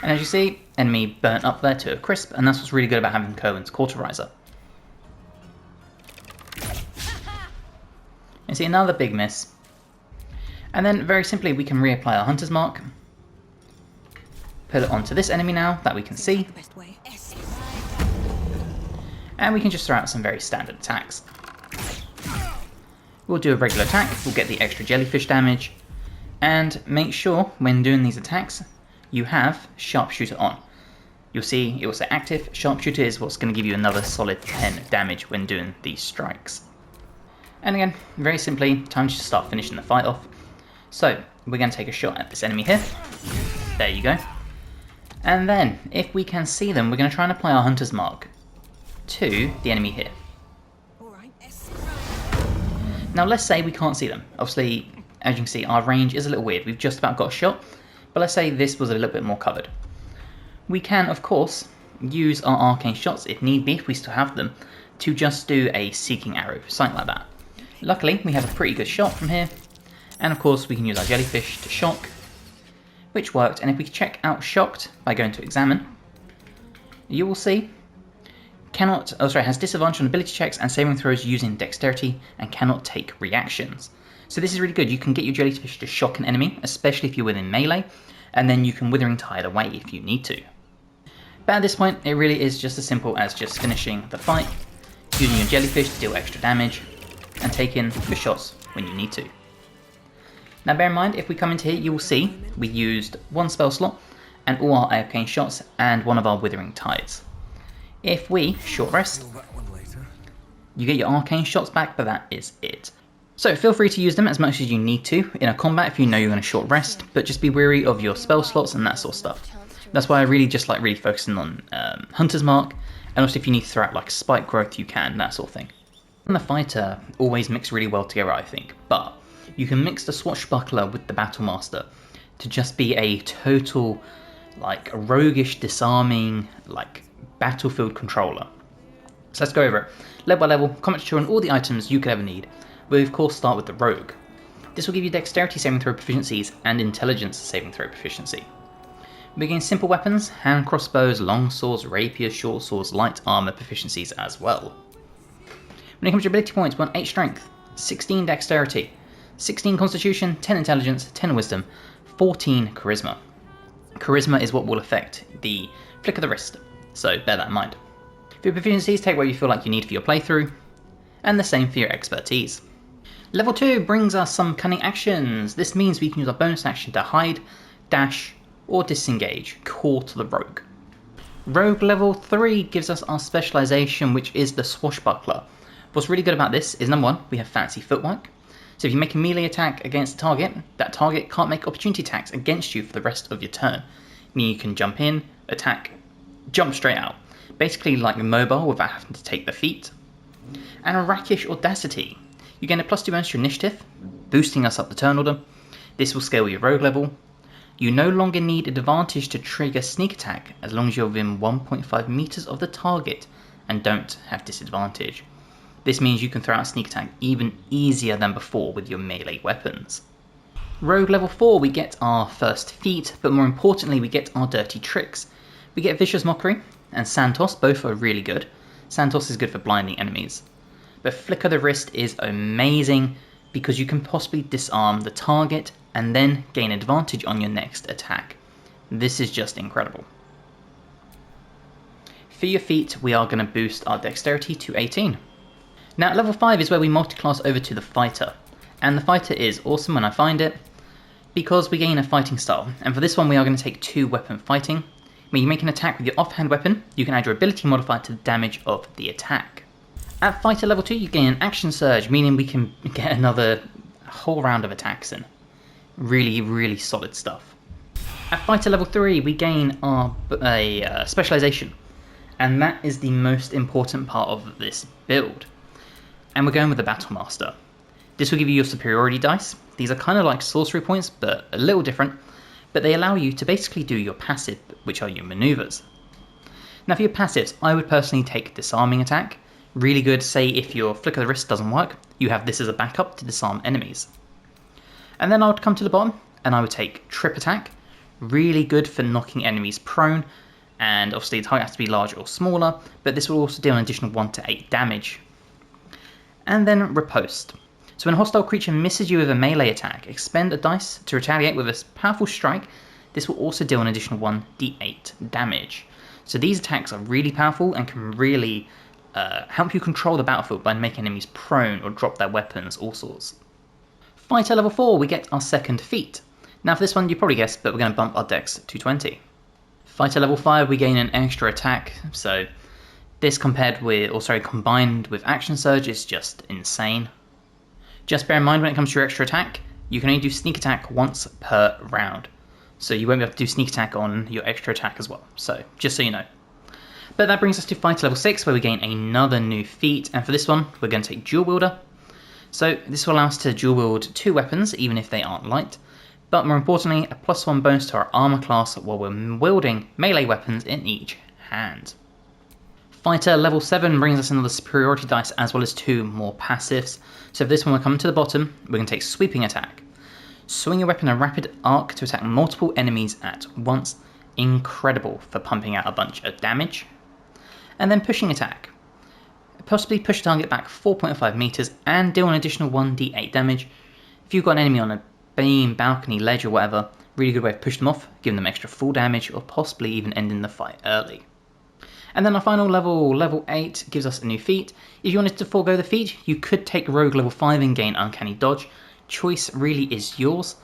And as you see, enemy burnt up there to a crisp, and that's what's really good about having Kerwin's Cauterizer. You see another big miss. And then very simply we can reapply our Hunter's Mark. Put it onto this enemy now that we can see. And we can just throw out some very standard attacks. We'll do a regular attack, we'll get the extra jellyfish damage, and make sure when doing these attacks you have Sharpshooter on. You'll see it will say active. Sharpshooter is what's going to give you another solid 10 damage when doing these strikes. And again, very simply, time to start finishing the fight off. So we're going to take a shot at this enemy here. There you go. And then, if we can see them, we're going to try and apply our Hunter's Mark to the enemy here. Now let's say we can't see them. Obviously, as you can see, our range is a little weird. We've just about got a shot, but but let's say this was a little bit more covered. We can, of course, use our arcane shots, if need be, if we still have them, to just do a seeking arrow, something like that. Luckily, we have a pretty good shot from here, and of course we can use our jellyfish to shock, which worked, and if we check out shocked by going to examine, you will see has disadvantage on ability checks and saving throws using dexterity and cannot take reactions. So this is really good. You can get your jellyfish to shock an enemy, especially if you're within melee, and then you can Withering Tide away if you need to. But at this point, it really is just as simple as just finishing the fight, using your jellyfish to deal extra damage, and taking the shots when you need to. Now bear in mind, if we come into here, you will see we used one spell slot, and all our arcane shots, and one of our Withering Tides. If we short rest, you get your arcane shots back, but that is it. So feel free to use them as much as you need to in a combat if you know you're going to short rest, but just be wary of your spell slots and that sort of stuff. That's why I really just like focusing on Hunter's Mark, and also if you need to throw out like Spike Growth you can, that sort of thing. And the fighter always mix really well together, I think, but you can mix the Swashbuckler with the Battlemaster to just be a total like roguish, disarming, like battlefield controller. So let's go over it. Level by level, commentary on all the items you could ever need. We'll of course start with the Rogue. This will give you dexterity saving throw proficiencies and intelligence saving throw proficiency. We gain simple weapons, hand crossbows, long swords, rapiers, short swords, light armor proficiencies as well. When it comes to ability points, we want 8 strength, 16 dexterity, 16 constitution, 10 intelligence, 10 wisdom, 14 charisma. Charisma is what will affect the flick of the wrist, so bear that in mind. For your proficiencies, take what you feel like you need for your playthrough, and the same for your expertise. Level 2 brings us some cunning actions. This means we can use our bonus action to hide, dash, or disengage, core to the Rogue. Rogue level 3 gives us our specialization, which is the Swashbuckler. What's really good about this is, number 1, we have fancy footwork. So if you make a melee attack against a target, that target can't make opportunity attacks against you for the rest of your turn. Meaning you can jump in, attack, jump straight out. Basically like mobile without having to take the feet. And a rakish audacity. You gain a +2 bonus to your initiative, boosting us up the turn order. This will scale your rogue level. You no longer need advantage to trigger sneak attack as long as you're within 1.5 meters of the target and don't have disadvantage. This means you can throw out sneak attack even easier than before with your melee weapons. Rogue level 4 we get our first feat, but more importantly we get our dirty tricks. We get Vicious Mockery and Santos, both are really good. Santos is good for blinding enemies. But Flick of the Wrist is amazing because you can possibly disarm the target and then gain advantage on your next attack. This is just incredible. For your feat, we are going to boost our dexterity to 18. Now at level 5 is where we multiclass over to the Fighter. And the Fighter is awesome when I find it, because we gain a fighting style. And for this one we are going to take 2 weapon fighting. When you make an attack with your offhand weapon, you can add your ability modifier to the damage of the attack. At Fighter level 2 you gain an action surge, meaning we can get another whole round of attacks in. Really, really solid stuff. At Fighter level 3 we gain our specialization, and that is the most important part of this build. And we're going with the Battlemaster. This will give you your superiority dice. These are kind of like sorcery points, but a little different, but they allow you to basically do your passive, which are your maneuvers. Now for your passives, I would personally take Disarming Attack. Really good, say if your Flick of the Wrist doesn't work, you have this as a backup to disarm enemies. And then I would come to the bottom, and I would take Trip Attack. Really good for knocking enemies prone, and obviously the target has to be larger or smaller, but this will also deal an additional 1 to 8 damage. And then Riposte. So when a hostile creature misses you with a melee attack, expend a dice to retaliate with a powerful strike. This will also deal an additional 1d8 damage. So these attacks are really powerful and can really help you control the battlefield by making enemies prone or drop their weapons, all sorts. Fighter level 4, we get our second feat. Now for this one you probably guessed, but we're going to bump our dex to 20. Fighter level 5, we gain an extra attack, so this combined with Action Surge is just insane. Just bear in mind when it comes to your extra attack, you can only do sneak attack once per round. So you won't be able to do sneak attack on your extra attack as well, so just so you know. But that brings us to Fighter level 6 where we gain another new feat, and for this one we're going to take Dual Wielder. So this will allow us to dual wield 2 weapons even if they aren't light, but more importantly, a +1 bonus to our armor class while we're wielding melee weapons in each hand. Fighter level 7 brings us another superiority dice as well as 2 more passives. So for this one, we're coming to the bottom, we're going to take sweeping attack. Swing your weapon a rapid arc to attack multiple enemies at once. Incredible for pumping out a bunch of damage. And then pushing attack. Possibly push target back 4.5 meters and deal an additional 1d8 damage. If you've got an enemy on a beam, balcony, ledge or whatever, really good way to push them off, giving them extra full damage or possibly even ending the fight early. And then our final level, level 8, gives us a new feat. If you wanted to forego the feat, you could take Rogue level 5 and gain Uncanny Dodge. Choice really is yours.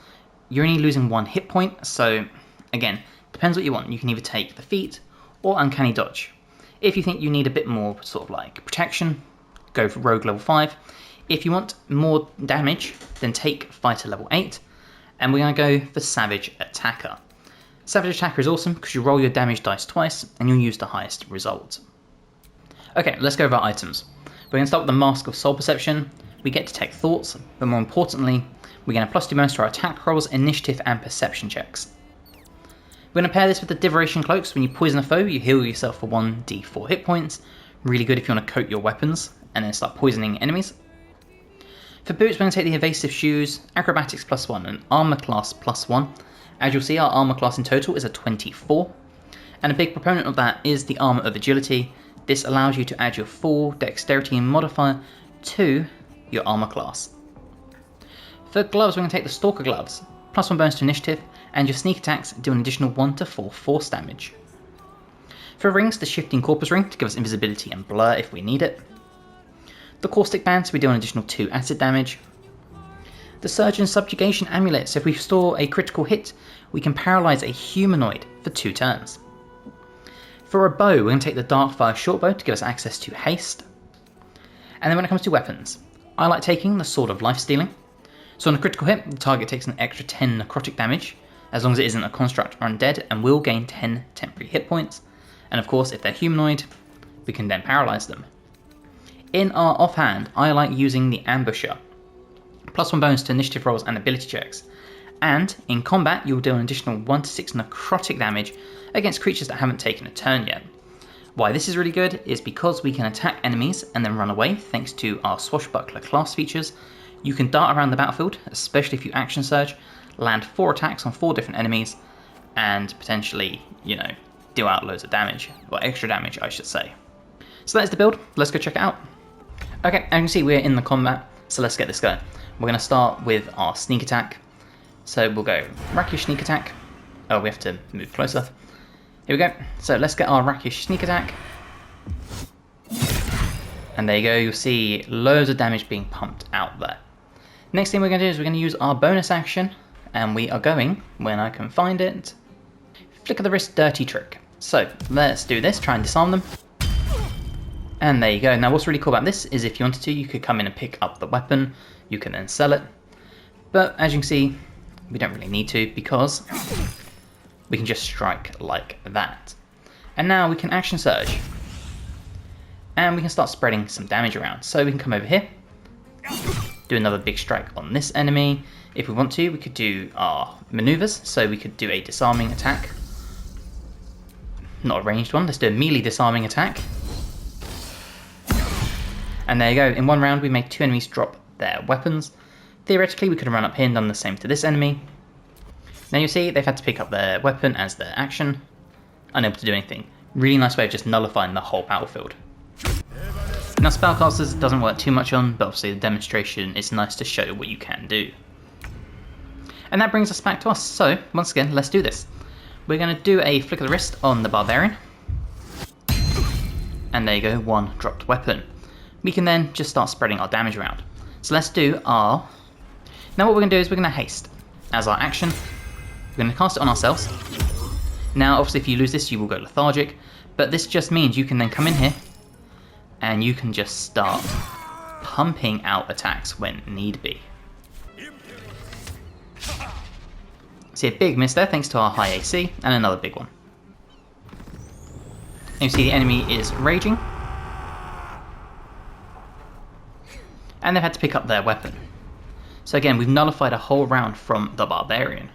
You're only losing 1 hit point, so again, depends what you want. You can either take the feat or Uncanny Dodge. If you think you need a bit more sort of like protection, go for Rogue level 5. If you want more damage, then take Fighter level 8. And we're going to go for Savage Attacker. Savage Attacker is awesome because you roll your damage dice twice and you'll use the highest result. Okay, let's go over our items. We're going to start with the Mask of Soul Perception. We get Detect Thoughts, but more importantly, we're going to +2 bonus to our attack rolls, initiative and perception checks. We're going to pair this with the Divination Cloaks. When you poison a foe, you heal yourself for 1d4 hit points. Really good if you want to coat your weapons and then start poisoning enemies. For boots, we're going to take the Evasive Shoes, Acrobatics +1 and Armor Class +1. As you'll see, our Armor Class in total is a 24. And a big proponent of that is the Armor of Agility. This allows you to add your full Dexterity modifier to your Armor Class. For gloves, we're going to take the Stalker Gloves, +1 bonus to Initiative, and your sneak attacks do an additional 1 to 4 force damage. For rings, the Shifting Corpus Ring to give us invisibility and blur if we need it. The Caustic Band, so we do an additional 2 acid damage. The Surgeon's Subjugation Amulet, so if we store a critical hit, we can paralyze a humanoid for 2 turns. For a bow, we're going to take the Darkfire Shortbow to give us access to haste. And then when it comes to weapons, I like taking the Sword of Life Stealing. So on a critical hit, the target takes an extra 10 necrotic damage, as long as it isn't a construct or undead, and will gain 10 temporary hit points. And of course, if they're humanoid, we can then paralyze them. In our offhand, I like using the Ambusher, +1 bonus to initiative rolls and ability checks. And in combat, you'll do an additional 1 to 6 necrotic damage against creatures that haven't taken a turn yet. Why this is really good is because we can attack enemies and then run away thanks to our Swashbuckler class features. You can dart around the battlefield, especially if you action surge, land 4 attacks on 4 different enemies, and potentially, deal out loads of damage, or extra damage I should say. So that's the build, let's go check it out. Okay, as you can see we're in the combat, so let's get this going. We're going to start with our sneak attack. So we'll go Rakish Sneak Attack. Oh, we have to move closer. Here we go. So let's get our Rakish Sneak Attack. And there you go, you'll see loads of damage being pumped out there. Next thing we're going to do is we're going to use our bonus action. And we are going, when I can find it, Flick of the Wrist Dirty Trick. So let's do this, try and disarm them. And there you go. Now what's really cool about this is if you wanted to, you could come in and pick up the weapon. You can then sell it. But as you can see, we don't really need to because we can just strike like that. And now we can action surge. And we can start spreading some damage around. So we can come over here, do another big strike on this enemy. If we want to, we could do our maneuvers. So we could do a disarming attack. Not a ranged one, let's do a melee disarming attack. And there you go, in one round we made 2 enemies drop their weapons. Theoretically we could have run up here and done the same to this enemy. Now you see they've had to pick up their weapon as their action. Unable to do anything. Really nice way of just nullifying the whole battlefield. Now spellcasters doesn't work too much on, but obviously the demonstration is nice to show what you can do. And that brings us back to us, so once again let's do this. We're going to do a flick of the wrist on the barbarian. And there you go, 1 dropped weapon. We can then just start spreading our damage around. So let's do our... Now what we're going to do is we're going to haste. As our action, we're going to cast it on ourselves. Now obviously if you lose this you will go lethargic, but this just means you can then come in here and you can just start pumping out attacks when need be. See a big miss there thanks to our high AC, and another big one. And you see the enemy is raging. And they've had to pick up their weapon. So again, we've nullified a whole round from the barbarian.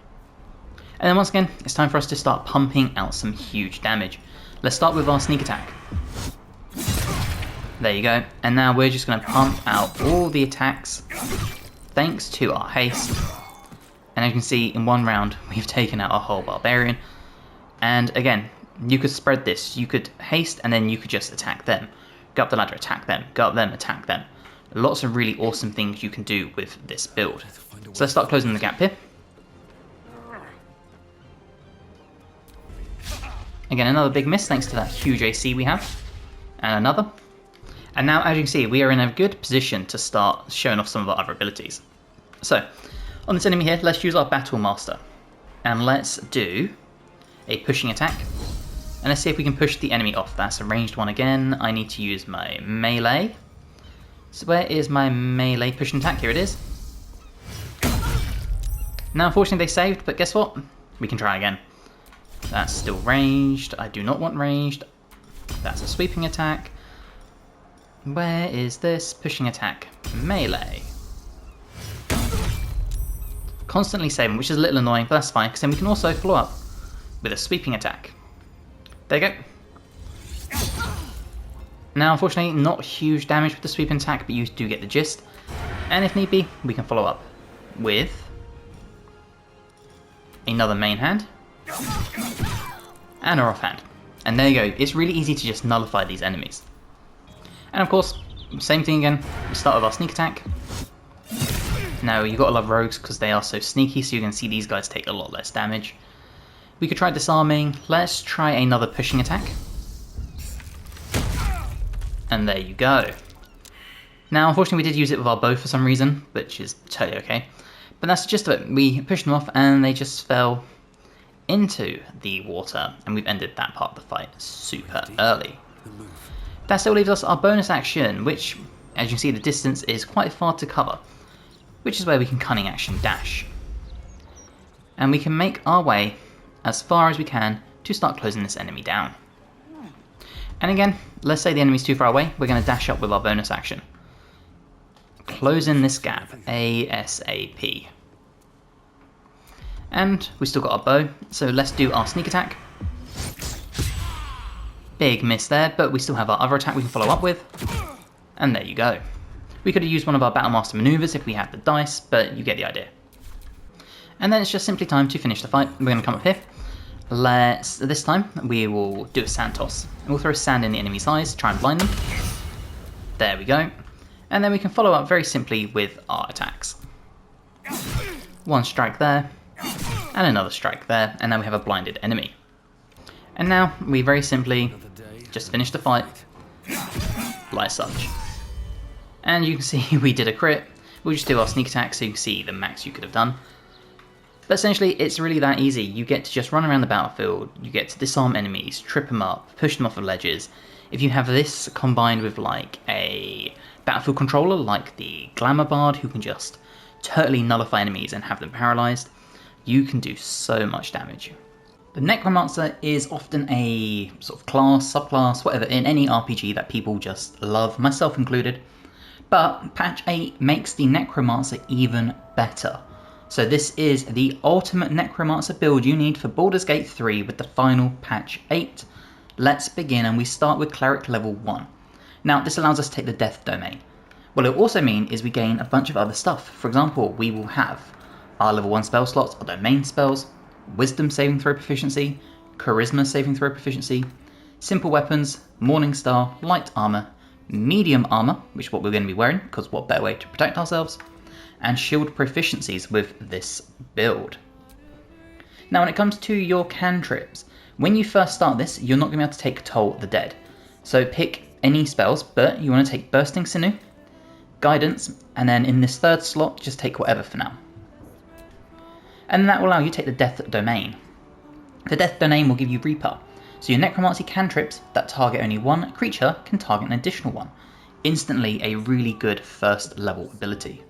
And then once again, it's time for us to start pumping out some huge damage. Let's start with our sneak attack. There you go. And now we're just going to pump out all the attacks thanks to our haste. And as you can see, in one round, we've taken out our whole barbarian. And again, you could spread this. You could haste and then you could just attack them. Go up the ladder, attack them. Go up them, attack them. Lots of really awesome things you can do with this build. So let's start closing the gap here. Again, another big miss thanks to that huge AC we have. And another. And now, as you can see, we are in a good position to start showing off some of our other abilities. So, on this enemy here, let's use our Battle Master. And let's do a pushing attack. And let's see if we can push the enemy off. That's a ranged one again. I need to use my melee. So where is my melee pushing attack? Here it is. Now, unfortunately, they saved, but guess what? We can try again. That's still ranged. I do not want ranged. That's a sweeping attack. Where is this pushing attack? Melee. Constantly saving, which is a little annoying, but that's fine, because then we can also follow up with a sweeping attack. There you go. Now, unfortunately, not huge damage with the sweeping attack, but you do get the gist. And if need be, we can follow up with another main hand and our offhand. And there you go. It's really easy to just nullify these enemies. And of course, same thing again. We start with our sneak attack. Now, you've got to love rogues because they are so sneaky, so you can see these guys take a lot less damage. We could try disarming. Let's try another pushing attack. And there you go. Now, unfortunately, we did use it with our bow for some reason, which is totally okay. But that's the gist of it. We pushed them off and they just fell into the water, and we've ended that part of the fight super early. That still leaves us our bonus action, which, as you can see, the distance is quite far to cover, which is where we can cunning action dash. And we can make our way as far as we can to start closing this enemy down. And again, let's say the enemy's too far away, we're going to dash up with our bonus action. Closing this gap ASAP. And we still got our bow, so let's do our sneak attack. Big miss there, but we still have our other attack we can follow up with. And there you go. We could have used one of our Battlemaster maneuvers if we had the dice, but you get the idea. And then it's just simply time to finish the fight. We're going to come up here. This time we will do a sand toss. We'll throw sand in the enemy's eyes to try and blind them. There we go. And then we can follow up very simply with our attacks. One strike there, and another strike there, and now we have a blinded enemy. And now we very simply just finish the fight like such. And you can see we did a crit. We'll just do our sneak attack so you can see the max you could have done. But essentially, it's really that easy. You get to just run around the battlefield, you get to disarm enemies, trip them up, push them off of ledges. If you have this combined with like a battlefield controller like the Glamour Bard, who can just totally nullify enemies and have them paralyzed, you can do so much damage. The necromancer is often a sort of class, subclass, whatever, in any RPG that people just love, myself included. But patch 8 makes the necromancer even better. So this is the ultimate necromancer build you need for Baldur's Gate 3 with the final patch 8. Let's begin, and we start with cleric level 1. Now this allows us to take the death domain. What it will also mean is we gain a bunch of other stuff. For example, we will have our level 1 spell slots, our domain spells, wisdom saving throw proficiency, charisma saving throw proficiency, simple weapons, morning star, light armor, medium armor, which is what we're going to be wearing because what better way to protect ourselves, and shield proficiencies with this build. Now when it comes to your cantrips, when you first start this, you're not going to be able to take Toll the Dead. So pick any spells, but you want to take Bursting Sinew, Guidance, and then in this third slot, just take whatever for now. And that will allow you to take the Death Domain. The Death Domain will give you Reaper, so your necromancy cantrips that target only one creature can target an additional one. Instantly a really good first level ability.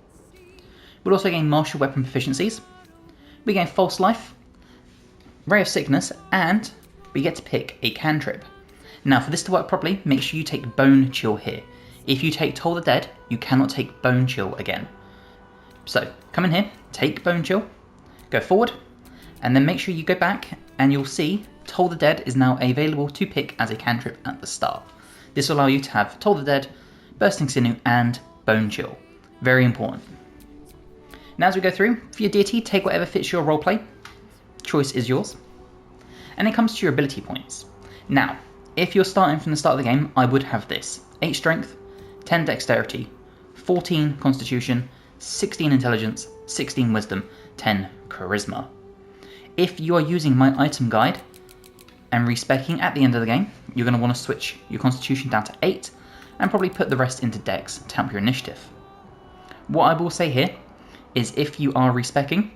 We'll also gain martial weapon proficiencies, we gain false life, ray of sickness, and we get to pick a cantrip. Now for this to work properly, make sure you take bone chill here. If you take Toll the Dead, you cannot take bone chill again. So come in here, take Bone Chill, go forward, and then make sure you go back and you'll see Toll the Dead is now available to pick as a cantrip at the start. This will allow you to have Toll the Dead, Bursting Sinew, and Bone Chill. Very important. Now as we go through, for your deity, take whatever fits your roleplay. Choice is yours. And it comes to your ability points. Now, if you're starting from the start of the game, I would have this. 8 Strength, 10 Dexterity, 14 Constitution, 16 Intelligence, 16 Wisdom, 10 Charisma. If you are using my item guide and respeccing at the end of the game, you're going to want to switch your Constitution down to 8 and probably put the rest into Dex to help your initiative. What I will say here is if you are respeccing,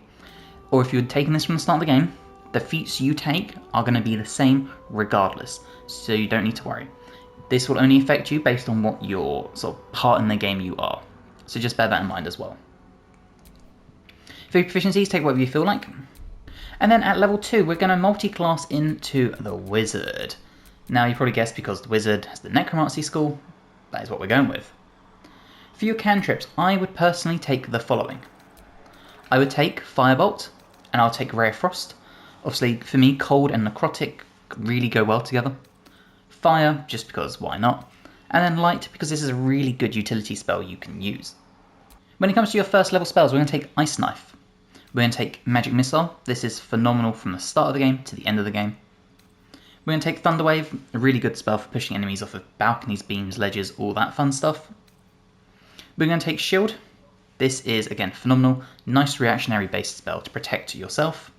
or if you're taking this from the start of the game, the feats you take are going to be the same regardless, so you don't need to worry. This will only affect you based on what your sort of part in the game you are, so just bear that in mind as well. For your proficiencies, take whatever you feel like. And then at level 2, we're going to multi-class into the Wizard. Now you probably guessed because the Wizard has the Necromancy school, that is what we're going with. For your cantrips, I would personally take the following. I would take Firebolt, and I'll take Ray of Frost. Obviously, for me, Cold and Necrotic really go well together. Fire, just because why not. And then Light, because this is a really good utility spell you can use. When it comes to your first level spells, we're going to take Ice Knife. We're going to take Magic Missile. This is phenomenal from the start of the game to the end of the game. We're going to take Thunder Wave, a really good spell for pushing enemies off of balconies, beams, ledges, all that fun stuff. We're going to take Shield. This is, again, phenomenal, nice reactionary based spell to protect yourself.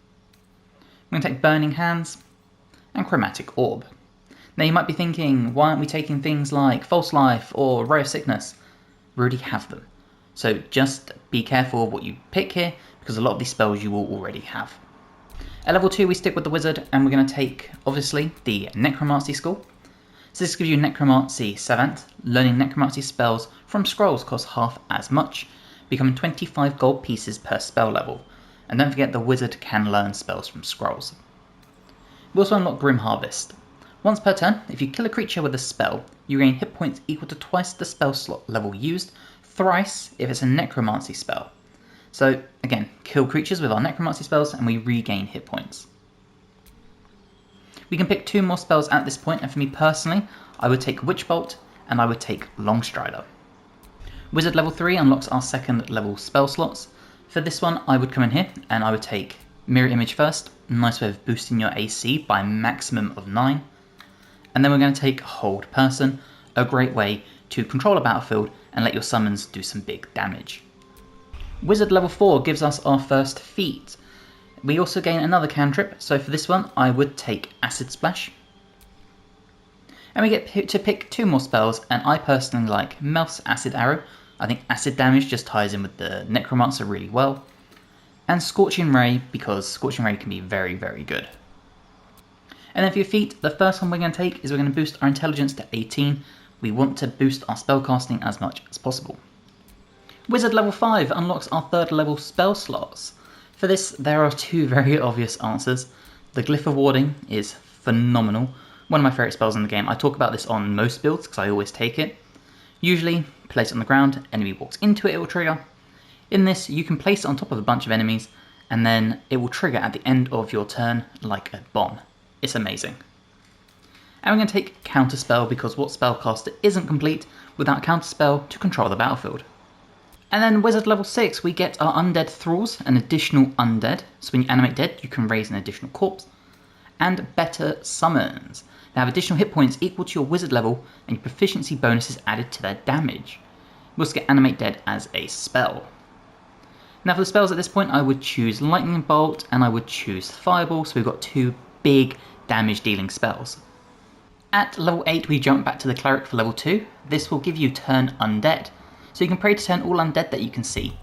We're going to take Burning Hands and Chromatic Orb. Now you might be thinking, why aren't we taking things like False Life or Ray of Sickness? We already have them. So just be careful of what you pick here, because a lot of these spells you will already have. At level 2 we stick with the Wizard, and we're going to take, obviously, the Necromancy School. So this gives you Necromancy Savant. Learning Necromancy spells from scrolls costs half as much, becoming 25 gold pieces per spell level. And don't forget the Wizard can learn spells from scrolls. We also unlock Grim Harvest. Once per turn, if you kill a creature with a spell, you gain hit points equal to twice the spell slot level used, thrice if it's a Necromancy spell. So again, kill creatures with our Necromancy spells and we regain hit points. We can pick 2 more spells at this point, and for me personally, I would take Witch Bolt and I would take Longstrider. Wizard level 3 unlocks our second level spell slots. For this one, I would come in here and I would take Mirror Image first, nice way of boosting your AC by a maximum of 9. And then we're going to take Hold Person, a great way to control a battlefield and let your summons do some big damage. Wizard level 4 gives us our first feat. We also gain another cantrip, so for this one I would take Acid Splash. And we get to pick 2 more spells, and I personally like Melf's Acid Arrow. I think acid damage just ties in with the Necromancer really well. And Scorching Ray, because Scorching Ray can be very, very good. And then for your feat, the first one we're going to take is we're going to boost our intelligence to 18. We want to boost our spellcasting as much as possible. Wizard level 5 unlocks our 3rd level spell slots. For this, there are 2 very obvious answers. The Glyph of Warding is phenomenal. One of my favourite spells in the game. I talk about this on most builds because I always take it. Usually, place it on the ground, enemy walks into it, it will trigger. In this, you can place it on top of a bunch of enemies, and then it will trigger at the end of your turn like a bomb. It's amazing. And we're going to take Counterspell, because what spellcaster isn't complete without Counterspell to control the battlefield? And then Wizard level 6, we get our Undead Thralls, an additional undead. So when you animate dead, you can raise an additional corpse. And Better Summons. They have additional hit points equal to your Wizard level, and your proficiency bonuses added to their damage. We also get Animate Dead as a spell. Now for the spells at this point, I would choose Lightning Bolt, and I would choose Fireball, so we've got 2 big damage dealing spells. At level 8, we jump back to the Cleric for level 2. This will give you Turn Undead. So you can pray to turn all undead that you can see.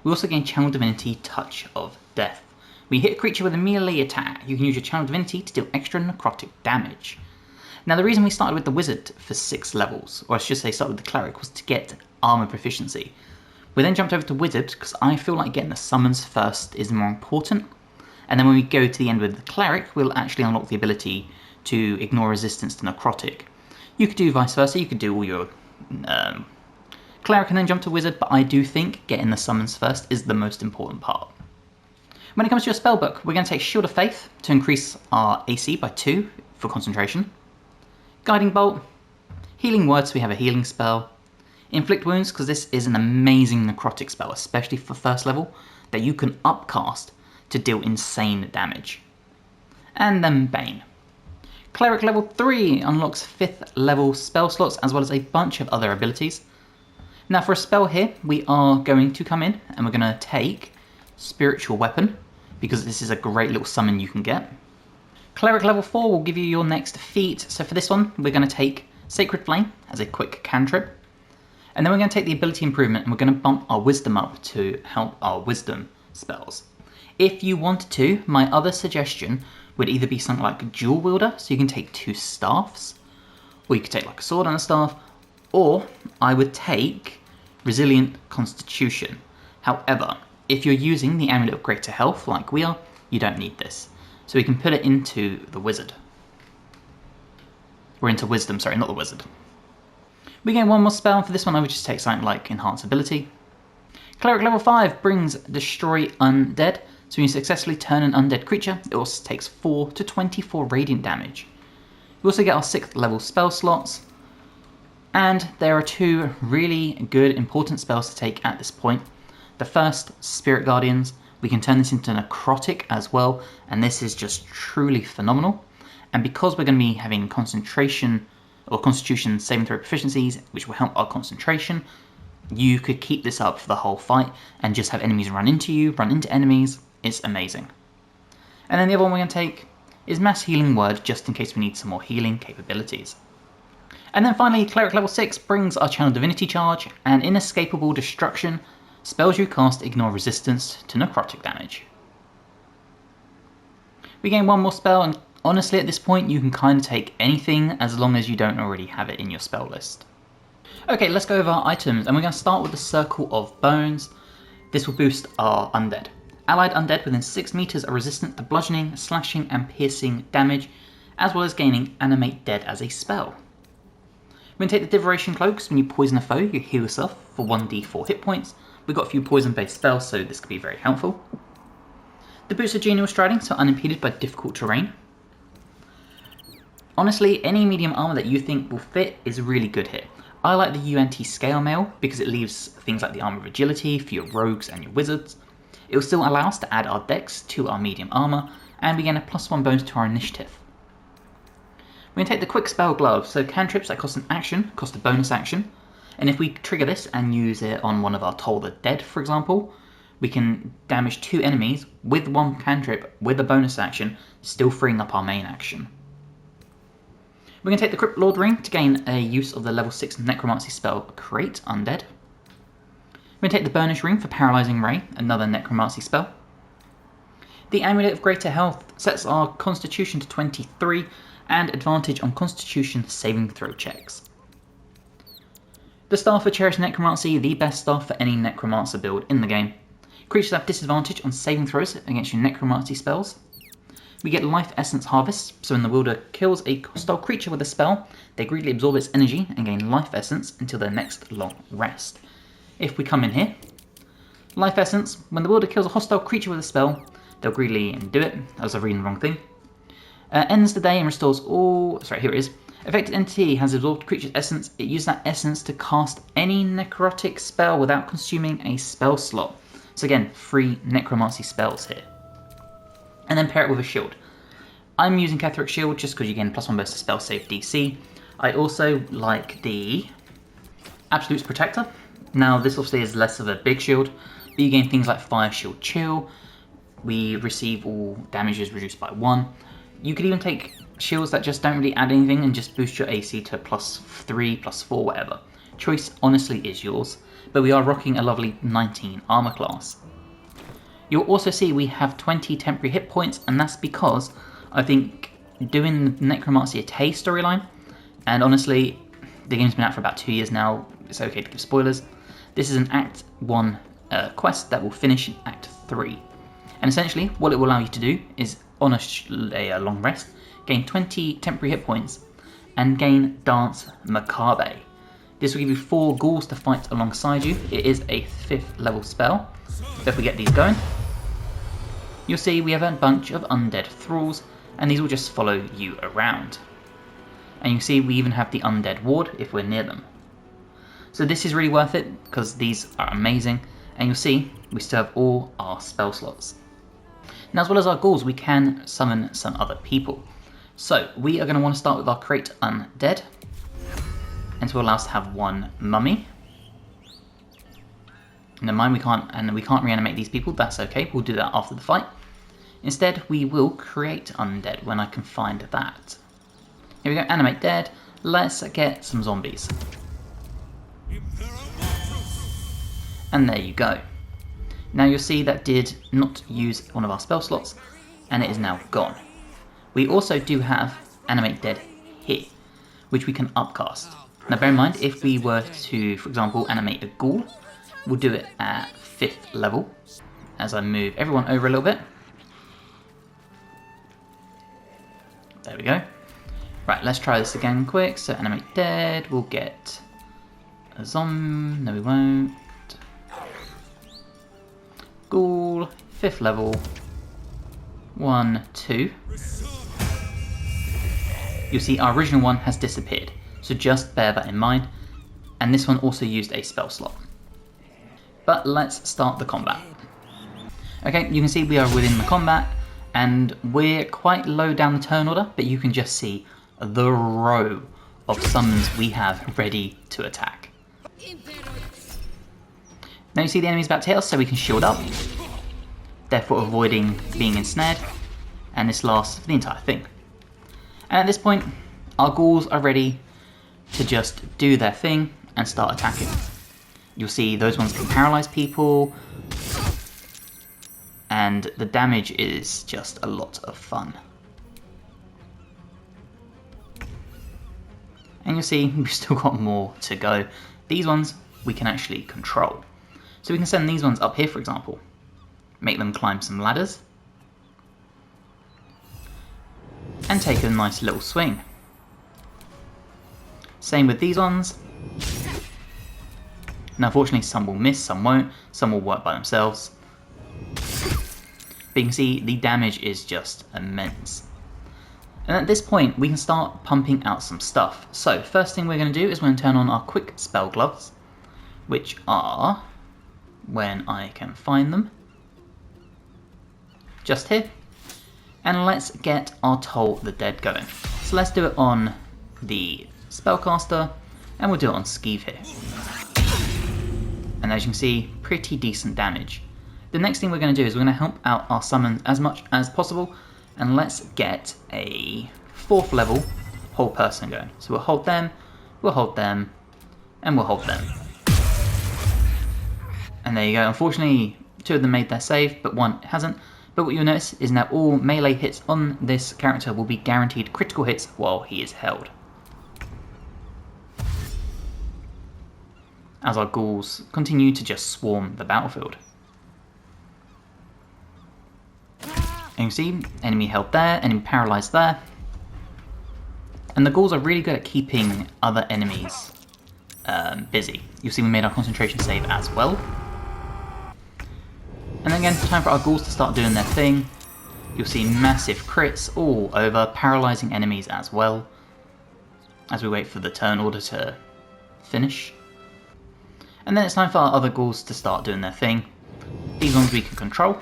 We also gain Channel Divinity, Touch of Death. When you hit a creature with a melee attack, you can use your Channel Divinity to deal extra necrotic damage. Now the reason we started with the Wizard for 6 levels, or I should say started with the Cleric, was to get armor proficiency. We then jumped over to Wizard because I feel like getting the summons first is more important. And then when we go to the end with the Cleric, we'll actually unlock the ability to ignore resistance to necrotic. You could do vice versa, you could do all your Cleric Cleric and then jump to Wizard, but I do think getting the summons first is the most important part. When it comes to your spellbook, we're going to take Shield of Faith to increase our AC by 2 for concentration, Guiding Bolt, Healing Word so we have a healing spell, Inflict Wounds because this is an amazing necrotic spell, especially for first level, that you can upcast to deal insane damage. And then Bane. Cleric level 3 unlocks 5th level spell slots as well as a bunch of other abilities. Now for a spell here, we are going to come in and we're going to take Spiritual Weapon, because this is a great little summon you can get. Cleric level 4 will give you your next feat, so for this one we're going to take Sacred Flame as a quick cantrip, and then we're going to take the ability improvement and we're going to bump our wisdom up to help our wisdom spells. If you wanted to, my other suggestion would either be something like a dual wielder, so you can take 2 staffs, or you could take like a sword and a staff, or I would take Resilient Constitution. However, if you're using the Amulet of Greater Health like we are, you don't need this. So we can put it into the Wizard. Or into Wisdom, sorry, not the Wizard. We gain 1 more spell. For this one I would just take something like Enhance Ability. Cleric level 5 brings Destroy Undead. So when you successfully turn an undead creature, it also takes 4 to 24 radiant damage. We also get our 6th level spell slots. And there are 2 really good important spells to take at this point. The first, Spirit Guardians, we can turn this into necrotic as well, and this is just truly phenomenal. And because we're going to be having concentration or constitution saving throw proficiencies, which will help our concentration, you could keep this up for the whole fight and just have enemies run into you, run into enemies. It's amazing. And then the other one we're going to take is Mass Healing Word, just in case we need some more healing capabilities. And then finally, Cleric level 6 brings our Channel Divinity Charge and Inescapable Destruction. Spells you cast ignore resistance to necrotic damage. We gain 1 more spell, and honestly at this point you can kind of take anything as long as you don't already have it in your spell list. Okay, let's go over our items, and we're going to start with the Circle of Bones. This will boost our undead. Allied undead within 6 meters are resistant to bludgeoning, slashing and piercing damage, as well as gaining Animate Dead as a spell. We're going to take the Divination Cloaks. When you poison a foe, you heal yourself for 1d4 hit points. We've got a few poison-based spells, so this could be very helpful. The boots of Genial Striding, so unimpeded by difficult terrain. Honestly, any medium armor that you think will fit is really good here. I like the UNT Scale Mail because it leaves things like the Armor of Agility for your rogues and your wizards. It will still allow us to add our dex to our medium armor, and we gain a +1 bonus to our initiative. We're going to take the Quick Spell Glove, so cantrips that cost an action cost a bonus action. And if we trigger this and use it on one of our Toll the Dead, for example, we can damage 2 enemies with 1 cantrip with a bonus action, still freeing up our main action. We're going to take the Crypt Lord Ring to gain a use of the level 6 necromancy spell Create Undead. We're going to take the Burnish Ring for Paralysing Ray, another necromancy spell. The Amulet of Greater Health sets our constitution to 23 and advantage on constitution saving throw checks. The Staff of Cherished Necromancy, the best staff for any necromancer build in the game. Creatures have disadvantage on saving throws against your necromancy spells. We get Life Essence Harvest, so when the wielder kills a hostile creature with a spell, they greatly absorb its energy and gain Life Essence until their next long rest. If we come in here, Life Essence, when the wielder kills a hostile creature with a spell, they'll greedily do it. I was reading the wrong thing. Ends the day and restores all... Sorry, here it is. Affected entity has absorbed creature's essence. It uses that essence to cast any necrotic spell without consuming a spell slot. So again, 3 necromancy spells here. And then pair it with a shield. I'm using Ketheric Shield just because you gain +1 bonus to spell save DC. I also like the Absolute's Protector. Now this obviously is less of a big shield, but you gain things like Fire Shield Chill. We receive all damages reduced by 1. You could even take shields that just don't really add anything and just boost your AC to +3, +4, whatever. Choice honestly is yours, but we are rocking a lovely 19 armor class. You'll also see we have 20 temporary hit points, and that's because I think doing the Necromancy Tay storyline, and honestly, the game's been out for about 2 years now, it's okay to give spoilers. This is an Act 1 quest that will finish in Act 3. And essentially, what it will allow you to do is, on a long rest, gain 20 temporary hit points, and gain Dance Macabre. This will give you 4 ghouls to fight alongside you. It is a 5th level spell. So if we get these going, you'll see we have a bunch of undead thralls, and these will just follow you around. And you can see we even have the undead ward if we're near them. So this is really worth it because these are amazing, and you'll see we still have all our spell slots. Now, as well as our ghouls, we can summon some other people. So we are going to want to start with our Create Undead, and to allow us to have 1 mummy. Never mind, we can't reanimate these people. That's okay. We'll do that after the fight. Instead, we will create undead when I can find that. Here we go. Animate dead. Let's get some zombies. And there you go. Now you'll see that did not use one of our spell slots, and it is now gone. We also do have Animate Dead here, which we can upcast. Now bear in mind, if we were to, for example, animate a ghoul, we'll do it at 5th level. As I move everyone over a little bit. There we go. Right, let's try this again quick. So Animate Dead, we'll get a zombie, no we won't. Ghoul, 5th level, 1, 2. You'll see our original one has disappeared, so just bear that in mind. And this one also used a spell slot. But let's start the combat. Okay, you can see we are within the combat, and we're quite low down the turn order, but you can just see the row of summons we have ready to attack. Now you see the enemy's about to hit us, so we can shield up, therefore avoiding being ensnared, and this lasts for the entire thing. And at this point, our ghouls are ready to just do their thing and start attacking. You'll see those ones can paralyze people, and the damage is just a lot of fun. And you'll see we've still got more to go. These ones we can actually control. So we can send these ones up here, for example. Make them climb some ladders. And take a nice little swing. Same with these ones. Now unfortunately some will miss, some won't, some will work by themselves. But you can see the damage is just immense. And at this point we can start pumping out some stuff. So first thing we're going to do is we're going to turn on our quick spell gloves, which are, when I can find them, just here. And let's get our Toll the Dead going. So let's do it on the spellcaster, and we'll do it on Skeeve here. And as you can see, pretty decent damage. The next thing we're going to do is we're going to help out our summons as much as possible, and let's get a 4th level whole person going. So we'll hold them, and we'll hold them. And there you go. Unfortunately, 2 of them made their save, but 1 hasn't. But what you'll notice is now all melee hits on this character will be guaranteed critical hits while he is held. As our ghouls continue to just swarm the battlefield. And you see, enemy held there, enemy paralysed there. And the ghouls are really good at keeping other enemies busy. You'll see we made our concentration save as well. And then again, time for our ghouls to start doing their thing. You'll see massive crits all over, paralysing enemies as well, as we wait for the turn order to finish. And then it's time for our other ghouls to start doing their thing. These ones we can control.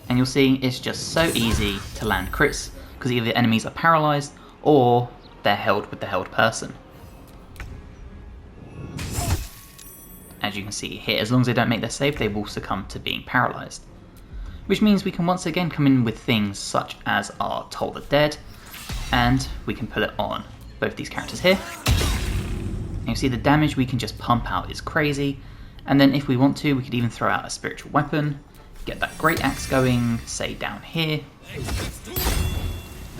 And you'll see it's just so easy to land crits, because either the enemies are paralysed or they're held with the held person. As you can see here, as long as they don't make their save, they will succumb to being paralysed. Which means we can once again come in with things such as our Toll the Dead, and we can put it on both these characters here. And you see the damage we can just pump out is crazy, and then if we want to, we could even throw out a spiritual weapon, get that great axe going, say down here,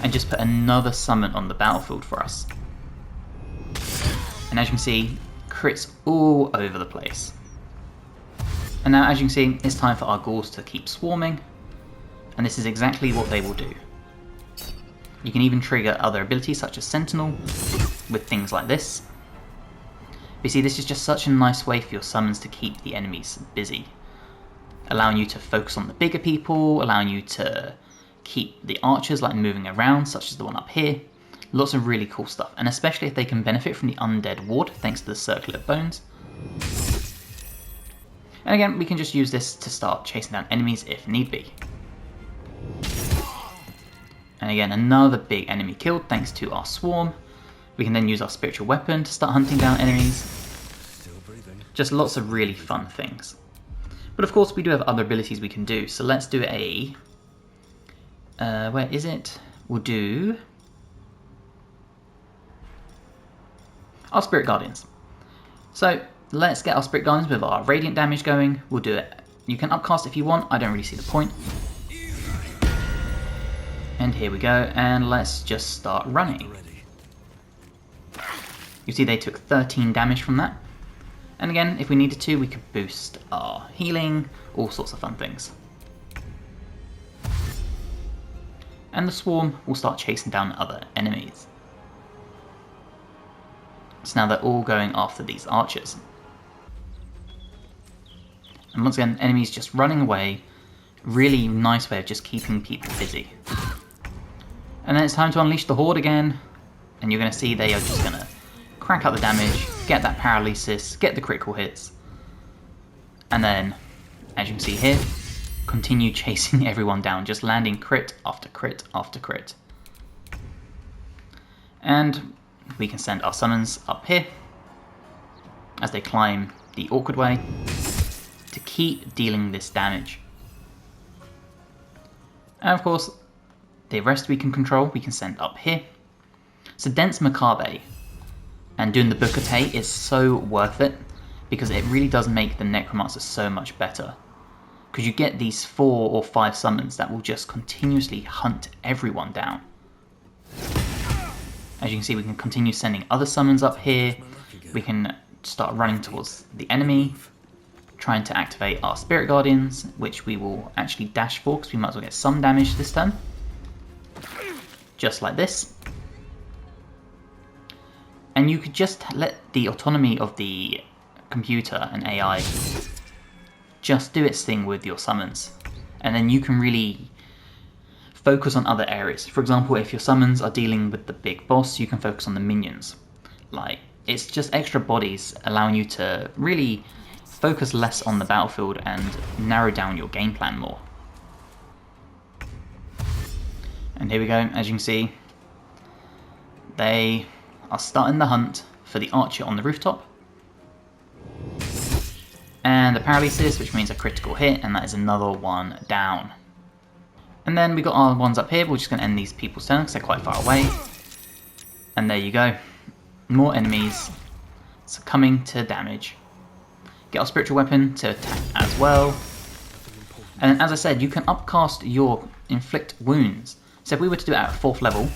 and just put another summon on the battlefield for us. And as you can see, crits all over the place. And now as you can see, it's time for our ghouls to keep swarming, and this is exactly what they will do. You can even trigger other abilities such as Sentinel with things like this. But you see, this is just such a nice way for your summons to keep the enemies busy, allowing you to focus on the bigger people, allowing you to keep the archers like moving around, such as the one up here. Lots of really cool stuff, and especially if they can benefit from the undead ward thanks to the circlet of bones. And again, we can just use this to start chasing down enemies if need be. And again, another big enemy killed thanks to our swarm. We can then use our spiritual weapon to start hunting down enemies. Just lots of really fun things. But of course we do have other abilities we can do, so let's do a... where is it? We'll do... our Spirit Guardians. So let's get our Spirit Guardians with our radiant damage going. We'll do it. You can upcast if you want, I don't really see the point. And here we go, and let's just start running. You see they took 13 damage from that. And again, if we needed to, we could boost our healing, all sorts of fun things. And the swarm will start chasing down other enemies. So now they're all going after these archers. And once again, enemies just running away. Really nice way of just keeping people busy. And then it's time to unleash the horde again. And you're going to see they are just going to crank out the damage, get that paralysis, get the critical hits. And then, as you can see here, continue chasing everyone down, just landing crit after crit after crit. And we can send our summons up here as they climb the awkward way to keep dealing this damage. And of course, the rest we can control, we can send up here. So Dense Macabre and doing the Bukate is so worth it because it really does make the necromancer so much better. Because you get these 4 or 5 summons that will just continuously hunt everyone down. As you can see, we can continue sending other summons up here. We can start running towards the enemy, trying to activate our Spirit Guardians, which we will actually dash for because we might as well get some damage this turn. Just like this. And you could just let the autonomy of the computer and AI just do its thing with your summons. And then you can really focus on other areas. For example, if your summons are dealing with the big boss, you can focus on the minions. Like, it's just extra bodies allowing you to really focus less on the battlefield and narrow down your game plan more. And here we go, as you can see, they are starting the hunt for the archer on the rooftop. And the paralysis, which means a critical hit, and that is another one down. And then we got our ones up here, we're just going to end these people's turn because they're quite far away. And there you go. More enemies succumbing to damage. Get our spiritual weapon to attack as well. And as I said, you can upcast your inflict wounds. So if we were to do it at 4th level,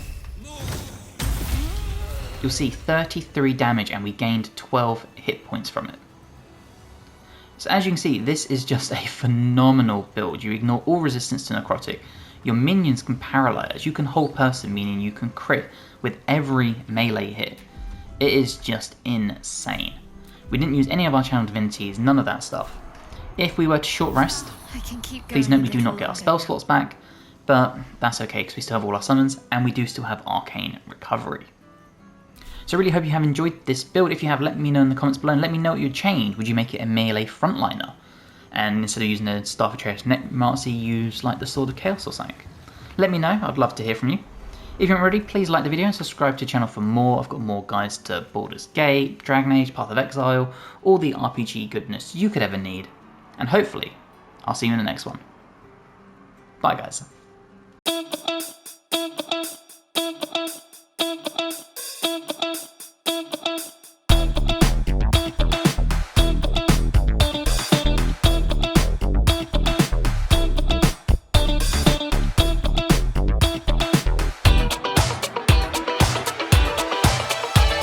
you'll see 33 damage and we gained 12 hit points from it. So as you can see, this is just a phenomenal build. You ignore all resistance to necrotic. Your minions can paralyze. You can hold person, meaning you can crit with every melee hit. It is just insane. We didn't use any of our channel divinities, none of that stuff. If we were to short rest, please note we do not get our spell slots back, but that's okay because we still have all our summons and we do still have arcane recovery. So I really hope you have enjoyed this build. If you have, let me know in the comments below and let me know what you'd change. Would you make it a melee frontliner? And instead of using a Staff of Chaos necromancy, use like the Sword of Chaos or something? Let me know, I'd love to hear from you. If you're not already, please like the video and subscribe to the channel for more. I've got more guides to Baldur's Gate, Dragon Age, Path of Exile, all the RPG goodness you could ever need. And hopefully, I'll see you in the next one. Bye guys.